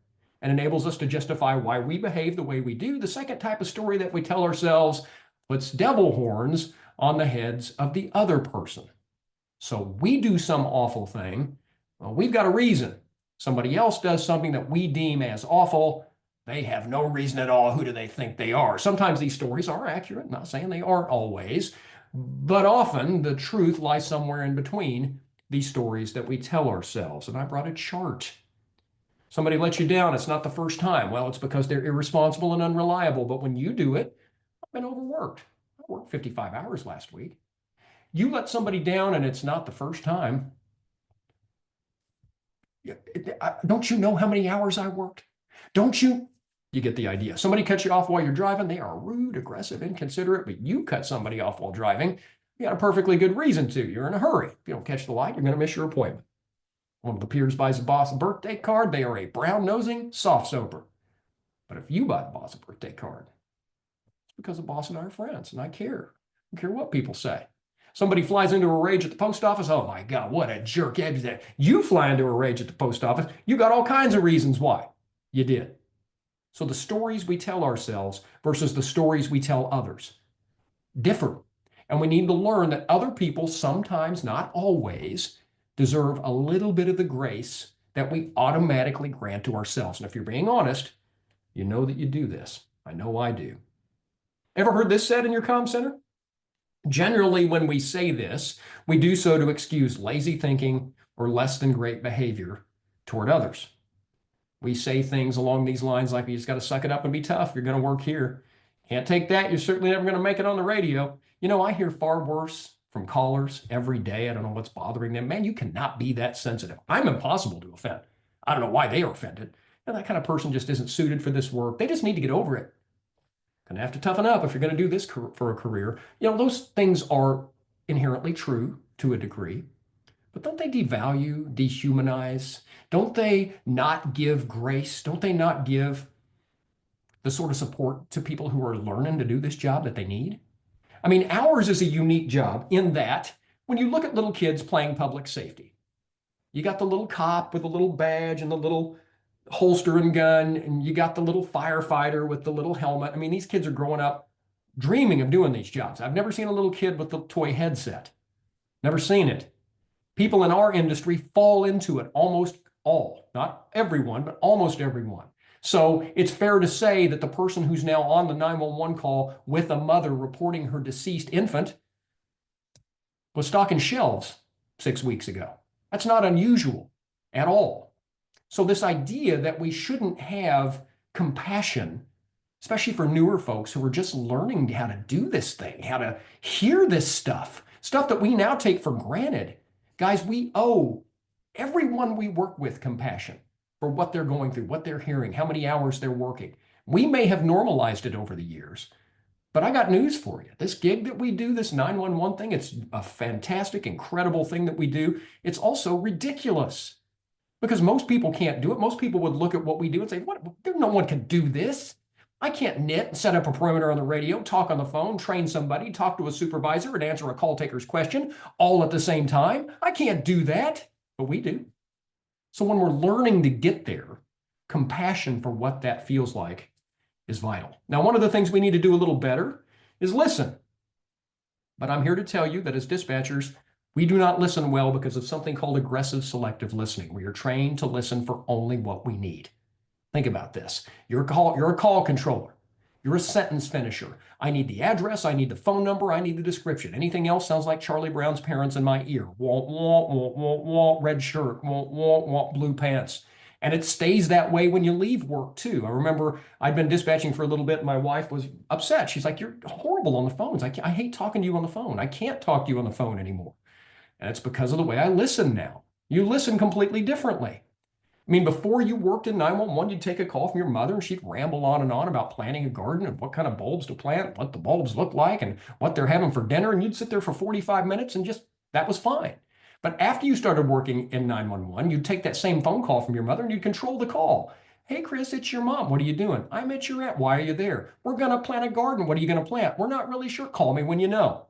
S2: and enables us to justify why we behave the way we do. The second type of story that we tell ourselves puts devil horns on the heads of the other person. So we do some awful thing. Well, we've got a reason. Somebody else does something that we deem as awful. They have no reason at all. Who do they think they are? Sometimes these stories are accurate, not saying they aren't always, but often the truth lies somewhere in between these stories that we tell ourselves. And I brought a chart. Somebody lets you down. It's not the first time. Well, it's because they're irresponsible and unreliable. But when you do it, I've been overworked. I worked 55 hours last week. You let somebody down and it's not the first time. Don't you know how many hours I worked? Don't you? You get the idea. Somebody cuts you off while you're driving. They are rude, aggressive, inconsiderate, but you cut somebody off while driving. You got a perfectly good reason to. You're in a hurry. If you don't catch the light, you're going to miss your appointment. One of the peers buys the boss a birthday card. They are a brown-nosing soft soaper. But if you buy the boss a birthday card, it's because the boss and I are friends, and I care. I don't care what people say. Somebody flies into a rage at the post office. Oh my God, what a jerk. You fly into a rage at the post office. You got all kinds of reasons why you did. So the stories we tell ourselves versus the stories we tell others differ. And we need to learn that other people sometimes, not always, deserve a little bit of the grace that we automatically grant to ourselves. And if you're being honest, you know that you do this. I know I do. Ever heard this said in your comm center? Generally, when we say this, we do so to excuse lazy thinking or less than great behavior toward others. We say things along these lines like, you just got to suck it up and be tough. You're going to work here. Can't take that. You're certainly never going to make it on the radio. You know, I hear far worse from callers every day. I don't know what's bothering them. Man, you cannot be that sensitive. I'm impossible to offend. I don't know why they are offended. And that kind of person just isn't suited for this work. They just need to get over it. Going to have to toughen up if you're going to do this for a career. You know, those things are inherently true to a degree. But don't they devalue, dehumanize? Don't they not give grace? Don't they not give the sort of support to people who are learning to do this job that they need? I mean, ours is a unique job in that when you look at little kids playing public safety, you got the little cop with the little badge and the little holster and gun, and you got the little firefighter with the little helmet. I mean, these kids are growing up dreaming of doing these jobs. I've never seen a little kid with the toy headset. Never seen it. People in our industry fall into it almost all, not everyone, but almost everyone. So it's fair to say that the person who's now on the 911 call with a mother reporting her deceased infant was stocking shelves 6 weeks ago. That's not unusual at all. So this idea that we shouldn't have compassion, especially for newer folks who are just learning how to do this thing, how to hear this stuff that we now take for granted. Guys, we owe everyone we work with compassion for what they're going through, what they're hearing, how many hours they're working. We may have normalized it over the years, But I got news for you. This gig that we do, this 911 thing, it's a fantastic, incredible thing that we do. It's also ridiculous because most people can't do it. Most people would look at what we do and say, "What? No one can do this. I can't knit, set up a perimeter on the radio, talk on the phone, train somebody, talk to a supervisor, and answer a call taker's question all at the same time. I can't do that." But we do. So when we're learning to get there, compassion for what that feels like is vital. Now, one of the things we need to do a little better is listen. But I'm here to tell you that as dispatchers, we do not listen well because of something called aggressive selective listening. We are trained to listen for only what we need. Think about this. You're a call controller. You're a sentence finisher. I need the address. I need the phone number. I need the description. Anything else sounds like Charlie Brown's parents in my ear. Wah, wah, wah, wah, wah, red shirt. Wah, wah, wah, blue pants. And it stays that way when you leave work too. I remember I'd been dispatching for a little bit. And my wife was upset. She's like, "You're horrible on the phones. I hate talking to you on the phone. I can't talk to you on the phone anymore." And it's because of the way I listen now. You listen completely differently. I mean, before you worked in 911, you'd take a call from your mother and she'd ramble on and on about planting a garden and what kind of bulbs to plant, what the bulbs look like, and what they're having for dinner. And you'd sit there for 45 minutes and just, that was fine. But after you started working in 911, you'd take that same phone call from your mother and you'd control the call. "Hey, Chris, it's your mom. What are you doing?" "I'm at your aunt." "Why are you there?" "We're going to plant a garden." "What are you going to plant?" "We're not really sure." "Call me when you know."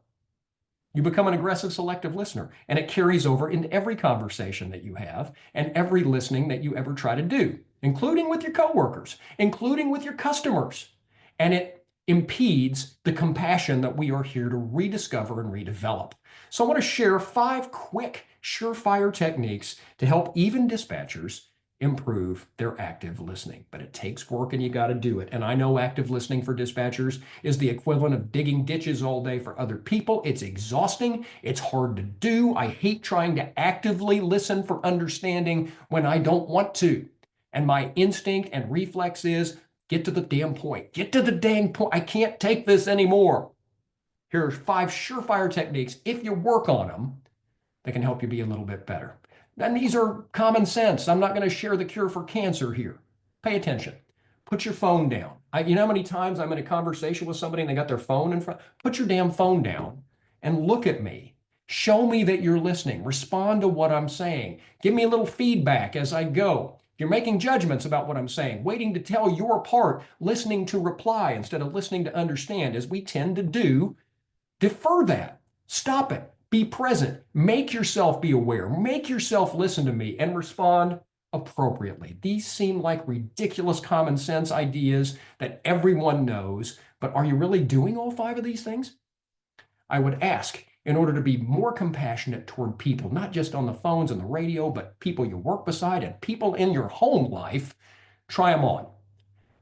S2: You become an aggressive selective listener, and it carries over in every conversation that you have and every listening that you ever try to do, including with your coworkers, including with your customers. And it impedes the compassion that we are here to rediscover and redevelop. So I want to share 5 quick, surefire techniques to help even dispatchers improve their active listening. But it takes work and you got to do it. And I know active listening for dispatchers is the equivalent of digging ditches all day for other people. It's exhausting. It's hard to do. I hate trying to actively listen for understanding when I don't want to. And my instinct and reflex is get to the damn point. Get to the dang point. I can't take this anymore. Here are 5 surefire techniques. If you work on them, that can help you be a little bit better. And these are common sense. I'm not going to share the cure for cancer here. Pay attention. Put your phone down. You know how many times I'm in a conversation with somebody and they got their phone in front? Put your damn phone down and look at me. Show me that you're listening. Respond to what I'm saying. Give me a little feedback as I go. If you're making judgments about what I'm saying, waiting to tell your part, listening to reply instead of listening to understand, as we tend to do, defer that. Stop it. Be present. Make yourself be aware. Make yourself listen to me and respond appropriately. These seem like ridiculous common sense ideas that everyone knows, but are you really doing all 5 of these things? I would ask, in order to be more compassionate toward people, not just on the phones and the radio, but people you work beside and people in your home life, try them on.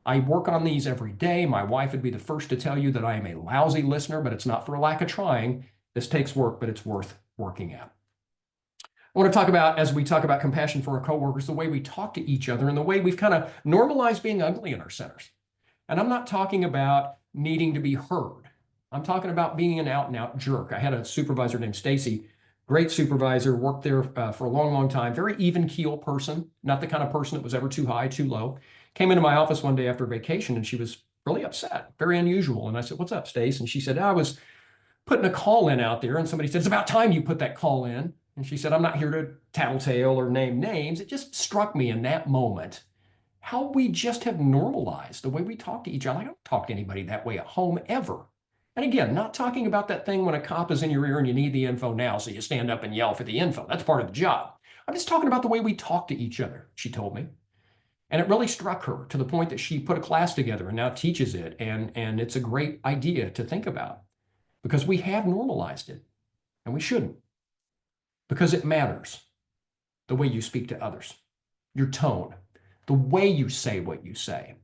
S2: I work on these every day. My wife would be the first to tell you that I am a lousy listener, but it's not for a lack of trying. This takes work, but it's worth working at. I want to talk about, as we talk about compassion for our coworkers, the way we talk to each other and the way we've kind of normalized being ugly in our centers. And I'm not talking about needing to be heard. I'm talking about being an out and out jerk. I had a supervisor named Stacy, great supervisor, worked there for a long, long time, very even keel person, not the kind of person that was ever too high, too low. Came into my office one day after vacation and she was really upset, very unusual. And I said, "What's up, Stace?" And she said, "I was putting a call in out there and somebody said, 'It's about time you put that call in.'" And she said, "I'm not here to tattletale or name names." It just struck me in that moment how we just have normalized the way we talk to each other. I don't talk to anybody that way at home ever. And again, not talking about that thing when a cop is in your ear and you need the info now, so you stand up and yell for the info. That's part of the job. I'm just talking about the way we talk to each other, she told me. And it really struck her to the point that she put a class together and now teaches it. And it's a great idea to think about because we have normalized it and we shouldn't, because it matters the way you speak to others, your tone, the way you say what you say.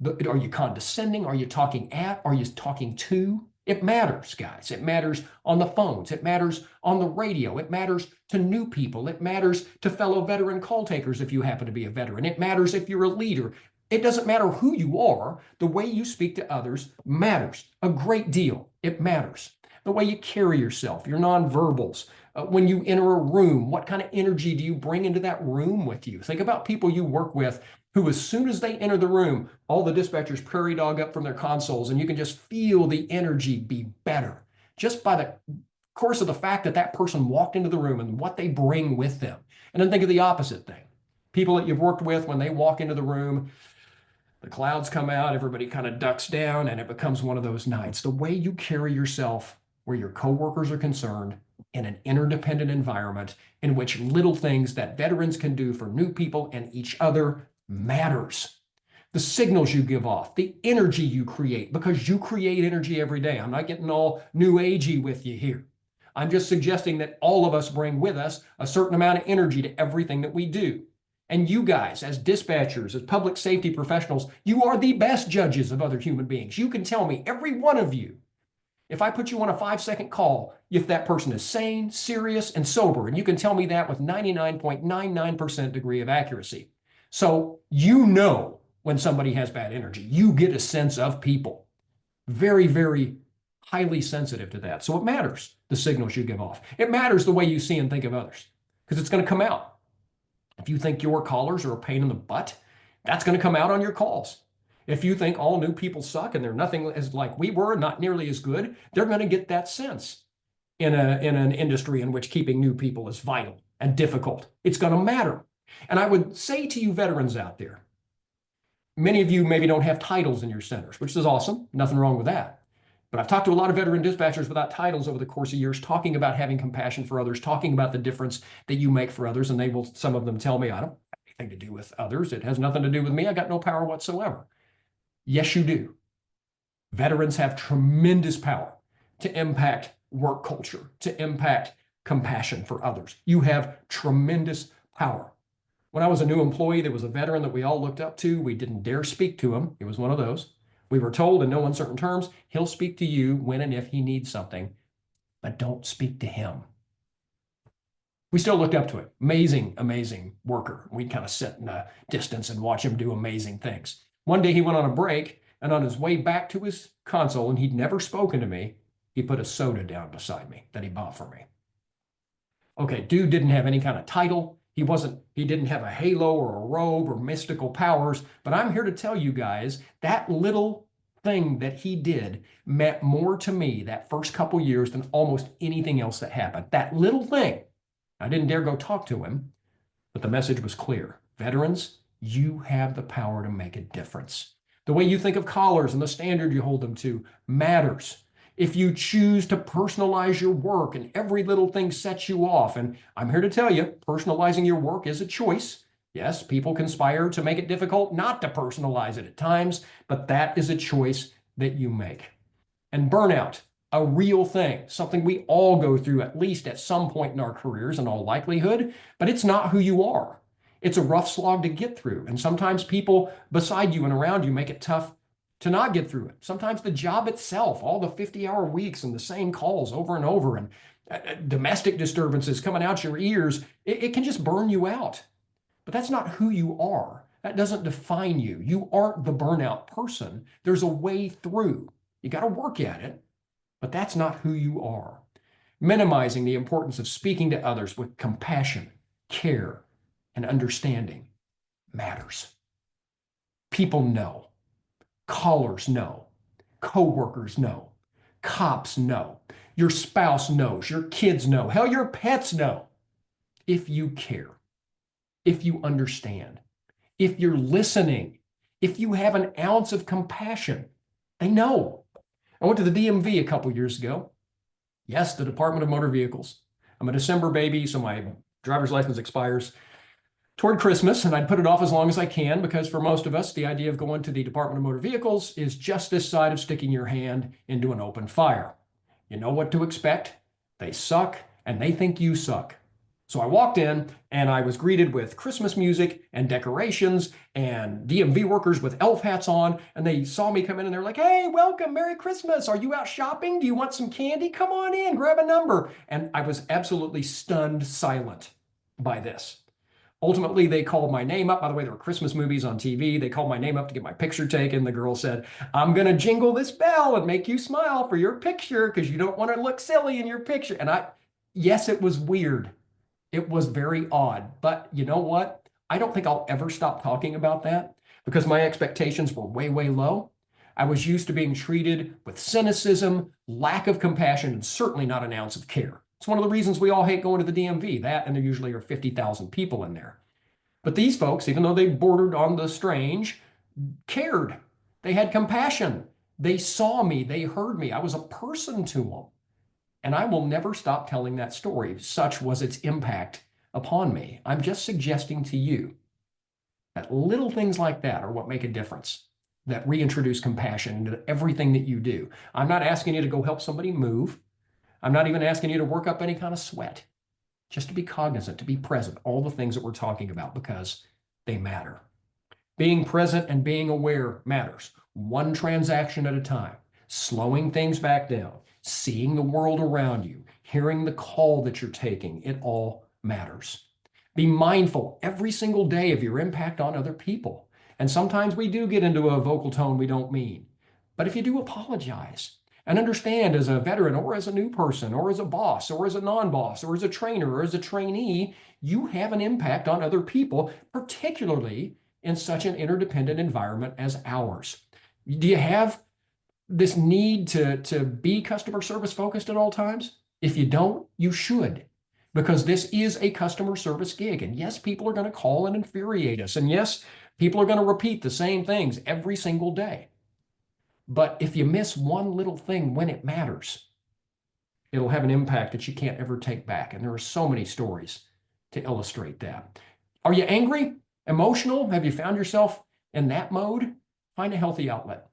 S2: Are you condescending? Are you talking at? Are you talking to? It matters, guys. It matters on the phones. It matters on the radio. It matters to new people. It matters to fellow veteran call takers if you happen to be a veteran. It matters if you're a leader. It doesn't matter who you are. The way you speak to others matters a great deal. It matters. The way you carry yourself, your nonverbals. When you enter a room, what kind of energy do you bring into that room with you? Think about people you work with who, as soon as they enter the room, all the dispatchers prairie dog up from their consoles, and you can just feel the energy be better just by the course of the fact that that person walked into the room and what they bring with them. And then think of the opposite thing. People that you've worked with, when they walk into the room, the clouds come out, everybody kind of ducks down, and it becomes one of those nights. The way you carry yourself where your coworkers are concerned in an interdependent environment in which little things that veterans can do for new people and each other matters. The signals you give off, the energy you create, because you create energy every day. I'm not getting all new agey with you here. I'm just suggesting that all of us bring with us a certain amount of energy to everything that we do. And you guys, as dispatchers, as public safety professionals, you are the best judges of other human beings. You can tell me, every one of you, if I put you on a 5-second call, if that person is sane, serious, and sober, and you can tell me that with 99.99% degree of accuracy. So you know when somebody has bad energy. You get a sense of people. Very, very highly sensitive to that. So it matters, the signals you give off. It matters the way you see and think of others, because it's going to come out. If you think your callers are a pain in the butt, that's going to come out on your calls. If you think all new people suck and they're nothing as like we were, not nearly as good, they're going to get that sense in an industry in which keeping new people is vital and difficult. It's going to matter. And I would say to you veterans out there, many of you maybe don't have titles in your centers, which is awesome. Nothing wrong with that. But I've talked to a lot of veteran dispatchers without titles over the course of years, talking about having compassion for others, talking about the difference that you make for others. And they will, some of them tell me, I don't have anything to do with others. It has nothing to do with me. I got no power whatsoever. Yes, you do. Veterans have tremendous power to impact work culture, to impact compassion for others. You have tremendous power. When I was a new employee, there was a veteran that we all looked up to. We didn't dare speak to him. He was one of those. We were told in no uncertain terms, he'll speak to you when and if he needs something, but don't speak to him. We still looked up to him. Amazing, amazing worker. We'd kind of sit in a distance and watch him do amazing things. One day he went on a break, and on his way back to his console, and he'd never spoken to me, he put a soda down beside me that he bought for me. Okay, dude didn't have any kind of title. He didn't have a halo or a robe or mystical powers, but I'm here to tell you guys that little thing that he did meant more to me that first couple years than almost anything else that happened. That little thing. I didn't dare go talk to him, but the message was clear. Veterans, you have the power to make a difference. The way you think of callers and the standard you hold them to matters. If you choose to personalize your work and every little thing sets you off, and I'm here to tell you, personalizing your work is a choice. Yes, people conspire to make it difficult not to personalize it at times, but that is a choice that you make. And burnout, a real thing, something we all go through at least at some point in our careers in all likelihood, but it's not who you are. It's a rough slog to get through. And sometimes people beside you and around you make it tough to not get through it. Sometimes the job itself, all the 50-hour weeks and the same calls over and over, and domestic disturbances coming out your ears, it can just burn you out. But that's not who you are. That doesn't define you. You aren't the burnout person. There's a way through. You got to work at it, but that's not who you are. Minimizing the importance of speaking to others with compassion, care, and understanding matters. People know. Callers know. Coworkers know. Cops know. Your spouse knows. Your kids know. Hell, your pets know. If you care, if you understand, if you're listening, if you have an ounce of compassion, they know. I went to the DMV a couple years ago. Yes, the Department of Motor Vehicles. I'm a December baby, so my driver's license expires toward Christmas, and I'd put it off as long as I can because for most of us, the idea of going to the Department of Motor Vehicles is just this side of sticking your hand into an open fire. You know what to expect. They suck, and they think you suck. So I walked in, and I was greeted with Christmas music and decorations and DMV workers with elf hats on, and they saw me come in, and they're like, hey, welcome, Merry Christmas. Are you out shopping? Do you want some candy? Come on in, grab a number. And I was absolutely stunned silent by this. Ultimately, they called my name up. By the way, there were Christmas movies on TV. They called my name up to get my picture taken. The girl said, I'm going to jingle this bell and make you smile for your picture because you don't want to look silly in your picture. And yes, it was weird. It was very odd. But you know what? I don't think I'll ever stop talking about that because my expectations were way, way low. I was used to being treated with cynicism, lack of compassion, and certainly not an ounce of care. It's one of the reasons we all hate going to the DMV, that, and there usually are 50,000 people in there. But these folks, even though they bordered on the strange, cared. They had compassion. They saw me. They heard me. I was a person to them. And I will never stop telling that story. Such was its impact upon me. I'm just suggesting to you that little things like that are what make a difference, that reintroduce compassion into everything that you do. I'm not asking you to go help somebody move. I'm not even asking you to work up any kind of sweat. Just to be cognizant, to be present, all the things that we're talking about because they matter. Being present and being aware matters. One transaction at a time, slowing things back down, seeing the world around you, hearing the call that you're taking, it all matters. Be mindful every single day of your impact on other people. And sometimes we do get into a vocal tone we don't mean. But if you do, apologize and understand, as a veteran or as a new person or as a boss or as a non-boss or as a trainer or as a trainee, you have an impact on other people, particularly in such an interdependent environment as ours. Do you have this need to be customer service focused at all times? If you don't, you should, because this is a customer service gig. And yes, people are going to call and infuriate us. And yes, people are going to repeat the same things every single day. But if you miss one little thing when it matters, it'll have an impact that you can't ever take back. And there are so many stories to illustrate that. Are you angry, emotional? Have you found yourself in that mode? Find a healthy outlet.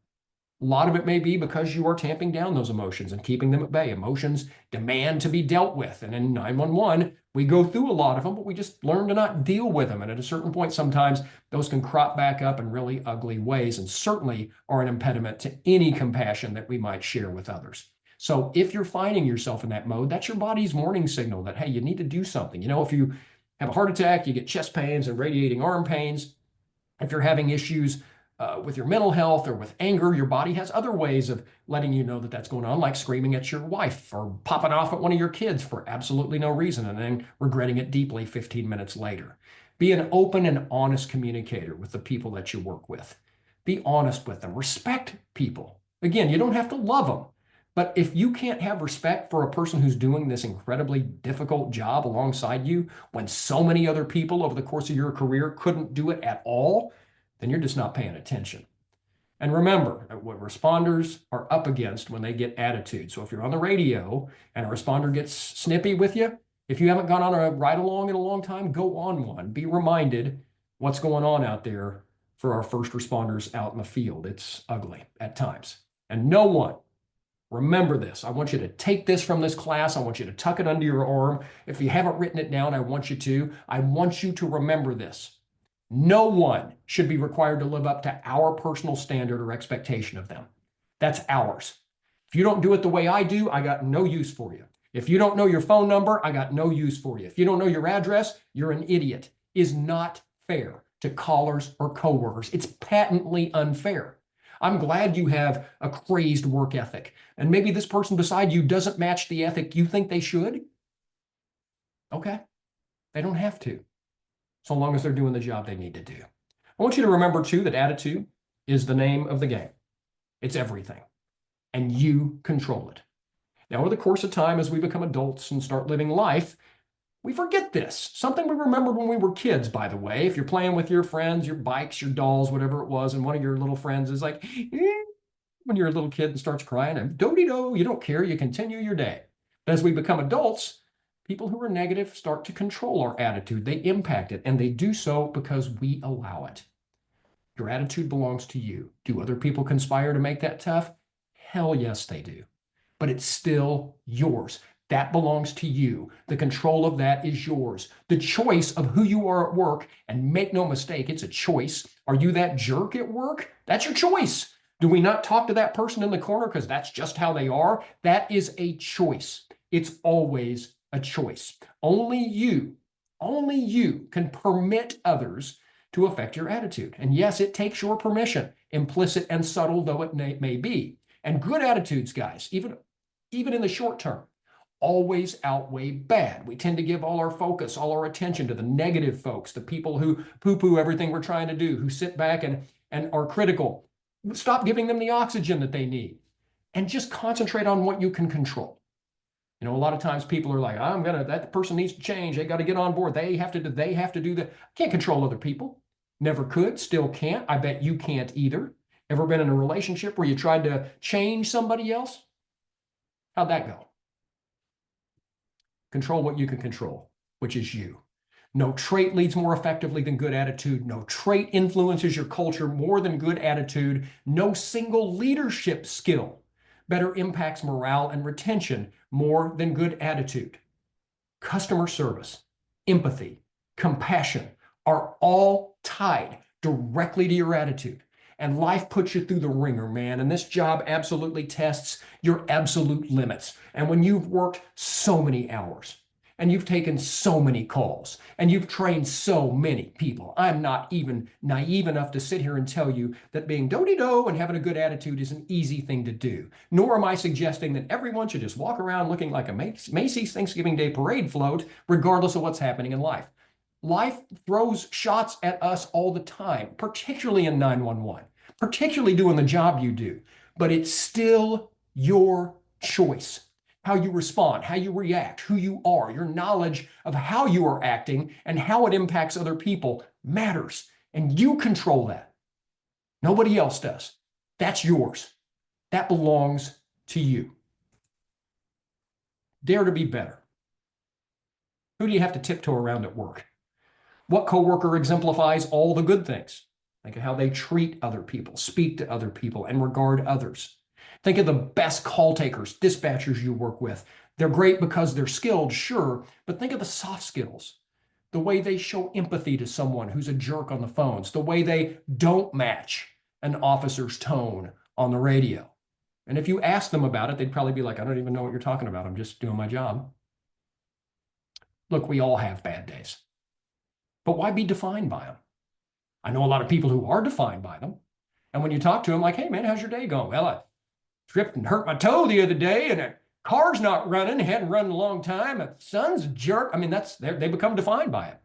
S2: A lot of it may be because you are tamping down those emotions and keeping them at bay. Emotions demand to be dealt with. And in 911, we go through a lot of them, but we just learn to not deal with them. And at a certain point, sometimes those can crop back up in really ugly ways and certainly are an impediment to any compassion that we might share with others. So if you're finding yourself in that mode, that's your body's warning signal that, hey, you need to do something. You know, if you have a heart attack, you get chest pains and radiating arm pains. If you're having issues with your mental health or with anger, your body has other ways of letting you know that that's going on, like screaming at your wife or popping off at one of your kids for absolutely no reason and then regretting it deeply 15 minutes later. Be an open and honest communicator with the people that you work with. Be honest with them. Respect people. Again, you don't have to love them, but if you can't have respect for a person who's doing this incredibly difficult job alongside you when so many other people over the course of your career couldn't do it at all, then you're just not paying attention. And remember what responders are up against when they get attitude. So if you're on the radio and a responder gets snippy with you, if you haven't gone on a ride along in a long time, go on one. Be reminded what's going on out there for our first responders out in the field. It's ugly at times. And no one, remember this. I want you to take this from this class. I want you to tuck it under your arm. If you haven't written it down, I want you to. I want you to remember this. No one should be required to live up to our personal standard or expectation of them. That's ours. If you don't do it the way I do, I got no use for you. If you don't know your phone number, I got no use for you. If you don't know your address, you're an idiot. Is not fair to callers or coworkers. It's patently unfair. I'm glad you have a crazed work ethic, and maybe this person beside you doesn't match the ethic you think they should. Okay, they don't have to, so long as they're doing the job they need to do. I want you to remember, too, that attitude is the name of the game. It's everything, and you control it. Now, over the course of time, as we become adults and start living life, we forget this. Something we remembered when we were kids, by the way. If you're playing with your friends, your bikes, your dolls, whatever it was, and one of your little friends is like, when you're a little kid and starts crying, and do-de-do, you don't care, you continue your day. But as we become adults, people who are negative start to control our attitude. They impact it, and they do so because we allow it. Your attitude belongs to you. Do other people conspire to make that tough? Hell yes, they do. But it's still yours. That belongs to you. The control of that is yours. The choice of who you are at work, and make no mistake, it's a choice. Are you that jerk at work? That's your choice. Do we not talk to that person in the corner because that's just how they are? That is a choice. It's always a choice. Only you can permit others to affect your attitude. And yes, it takes your permission, implicit and subtle though it may be. And good attitudes, guys, even in the short term, always outweigh bad. We tend to give all our focus, all our attention to the negative folks, the people who poo-poo everything we're trying to do, who sit back and are critical. Stop giving them the oxygen that they need and just concentrate on what you can control. A lot of times people are like, that person needs to change. They got to get on board. They have to do that. Can't control other people. Never could, still can't. I bet you can't either. Ever been in a relationship where you tried to change somebody else? How'd that go? Control what you can control, which is you. No trait leads more effectively than good attitude. No trait influences your culture more than good attitude. No single leadership skill better impacts morale and retention more than good attitude. Customer service, empathy, compassion are all tied directly to your attitude. And life puts you through the ringer, man. And this job absolutely tests your absolute limits. And when you've worked so many hours, and you've taken so many calls, and you've trained so many people, I'm not even naive enough to sit here and tell you that being do-de-do and having a good attitude is an easy thing to do. Nor am I suggesting that everyone should just walk around looking like a Macy's Thanksgiving Day parade float, regardless of what's happening in life. Life throws shots at us all the time, particularly in 911, particularly doing the job you do, but it's still your choice. How you respond, how you react, who you are, your knowledge of how you are acting and how it impacts other people matters. And you control that. Nobody else does. That's yours. That belongs to you. Dare to be better. Who do you have to tiptoe around at work? What coworker exemplifies all the good things? Think of how they treat other people, speak to other people, and regard others. Think of the best call takers, dispatchers you work with. They're great because they're skilled, sure, but think of the soft skills, the way they show empathy to someone who's a jerk on the phones, the way they don't match an officer's tone on the radio. And if you ask them about it, they'd probably be like, I don't even know what you're talking about. I'm just doing my job. Look, we all have bad days, but why be defined by them? I know a lot of people who are defined by them. And when you talk to them, like, hey, man, how's your day going? Well, I tripped and hurt my toe the other day, and the car's not running. It hadn't run in a long time. My son's a jerk. I mean, they become defined by it.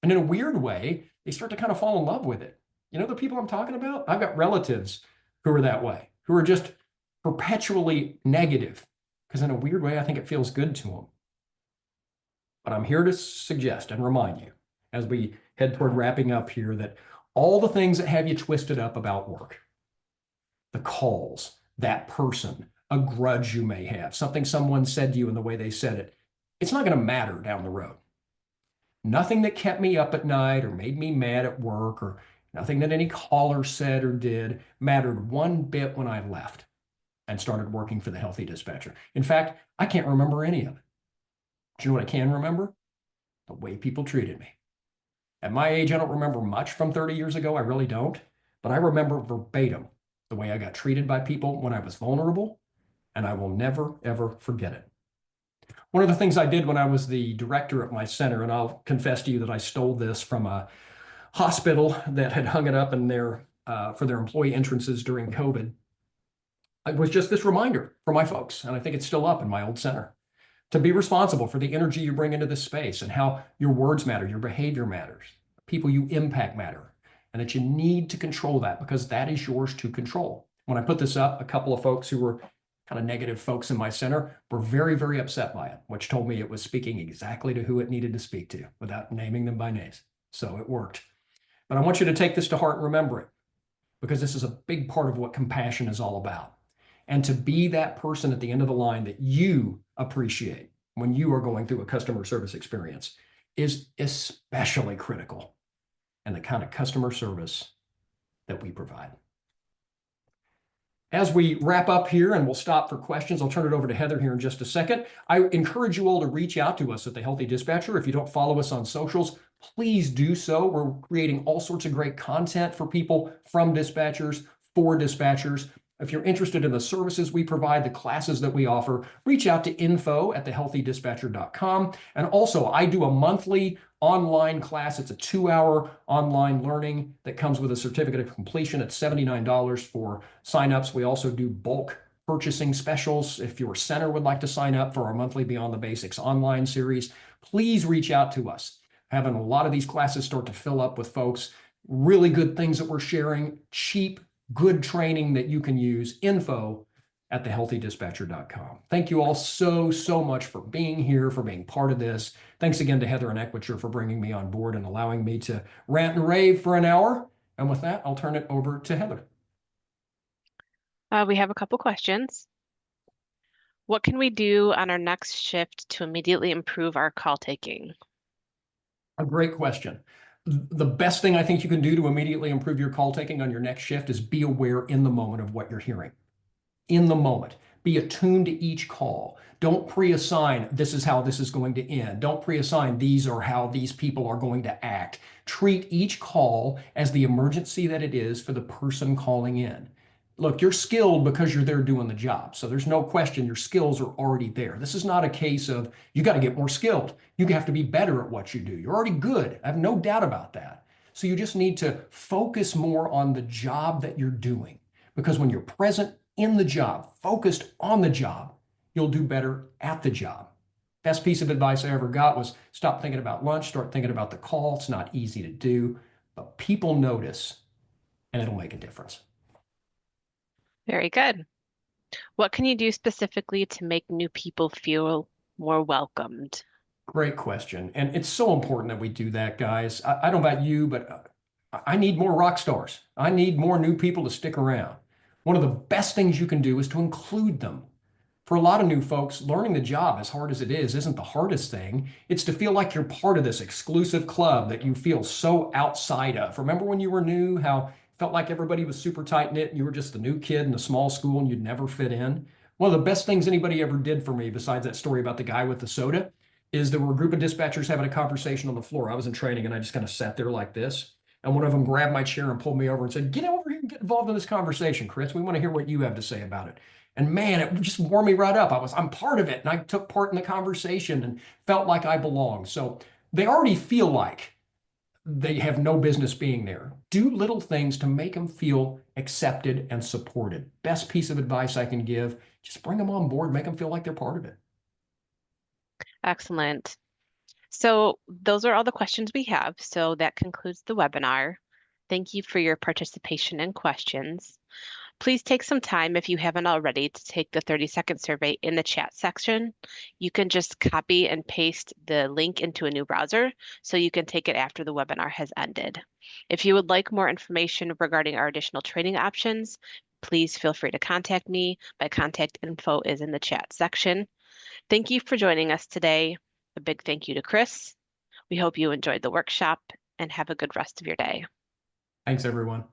S2: And in a weird way, they start to kind of fall in love with it. You know the people I'm talking about? I've got relatives who are that way, who are just perpetually negative, because in a weird way, I think it feels good to them. But I'm here to suggest and remind you, as we head toward wrapping up here, that all the things that have you twisted up about work, the calls, that person, a grudge you may have, something someone said to you and the way they said it, it's not going to matter down the road. Nothing that kept me up at night or made me mad at work or nothing that any caller said or did mattered one bit when I left and started working for the Healthy Dispatcher. In fact, I can't remember any of it. Do you know what I can remember? The way people treated me. At my age, I don't remember much from 30 years ago. I really don't. But I remember verbatim the way I got treated by people when I was vulnerable, and I will never, ever forget it. One of the things I did when I was the director at my center, and I'll confess to you that I stole this from a hospital that had hung it up in for their employee entrances during COVID. It was just this reminder for my folks, and I think it's still up in my old center, to be responsible for the energy you bring into this space and how your words matter, your behavior matters, people you impact matter, and that you need to control that because that is yours to control. When I put this up, a couple of folks who were kind of negative folks in my center were very, very upset by it, which told me it was speaking exactly to who it needed to speak to without naming them by names. So it worked. But I want you to take this to heart and remember it, because this is a big part of what compassion is all about. And to be that person at the end of the line that you appreciate when you are going through a customer service experience is especially critical in the kind of customer service that we provide. As we wrap up here, and we'll stop for questions, I'll turn it over to Heather here in just a second. I encourage you all to reach out to us at the Healthy Dispatcher. If you don't follow us on socials, please do so. We're creating all sorts of great content for people from dispatchers, for dispatchers. If you're interested in the services we provide, the classes that we offer, reach out to info@thehealthydispatcher.com. And also, I do a monthly online class. It's a 2-hour online learning that comes with a certificate of completion at $79 for signups. We also do bulk purchasing specials. If your center would like to sign up for our monthly Beyond the Basics online series, please reach out to us. Having a lot of these classes start to fill up with folks, really good things that we're sharing, cheap, good training that you can use, info at thehealthydispatcher.com. Thank you all so much for being here, for being part of this. Thanks again to Heather and Equiture for bringing me on board and allowing me to rant and rave for an hour. And with that, I'll turn it over to Heather.
S1: We have a couple questions. What can we do on our next shift to immediately improve our call taking?
S2: A great question. The best thing I think you can do to immediately improve your call taking on your next shift is be aware in the moment of what you're hearing. In the moment, be attuned to each call. Don't pre-assign this is how this is going to end. Don't pre-assign these are how these people are going to act. Treat each call as the emergency that it is for the person calling in. Look, you're skilled because you're there doing the job. So there's no question your skills are already there. This is not a case of you got to get more skilled. You have to be better at what you do. You're already good. I have no doubt about that. So you just need to focus more on the job that you're doing. Because when you're present in the job, focused on the job, you'll do better at the job. Best piece of advice I ever got was stop thinking about lunch, start thinking about the call. It's not easy to do, but people notice and it'll make a difference.
S1: Very good. What can you do specifically to make new people feel more welcomed?
S2: Great question. And it's so important that we do that, guys. I don't know about you, but I need more rock stars. I need more new people to stick around. One of the best things you can do is to include them. For a lot of new folks, learning the job, as hard as it is, isn't the hardest thing. It's to feel like you're part of this exclusive club that you feel so outside of. Remember when you were new, how it felt like everybody was super tight knit and you were just the new kid in a small school and you'd never fit in? One of the best things anybody ever did for me, besides that story about the guy with the soda, is there were a group of dispatchers having a conversation on the floor. I was in training and I just kind of sat there like this. And one of them grabbed my chair and pulled me over and said, "Get over here and get involved in this conversation, Chris. We want to hear what you have to say about it." And man, it just warmed me right up. I'm part of it. And I took part in the conversation and felt like I belonged. So they already feel like they have no business being there. Do little things to make them feel accepted and supported. Best piece of advice I can give, just bring them on board, make them feel like they're part of it.
S1: Excellent. So those are all the questions we have. So that concludes the webinar. Thank you for your participation and questions. Please take some time, if you haven't already, to take the 30-second survey in the chat section. You can just copy and paste the link into a new browser so you can take it after the webinar has ended. If you would like more information regarding our additional training options, please feel free to contact me. My contact info is in the chat section. Thank you for joining us today. A big thank you to Chris. We hope you enjoyed the workshop and have a good rest of your day.
S2: Thanks, everyone.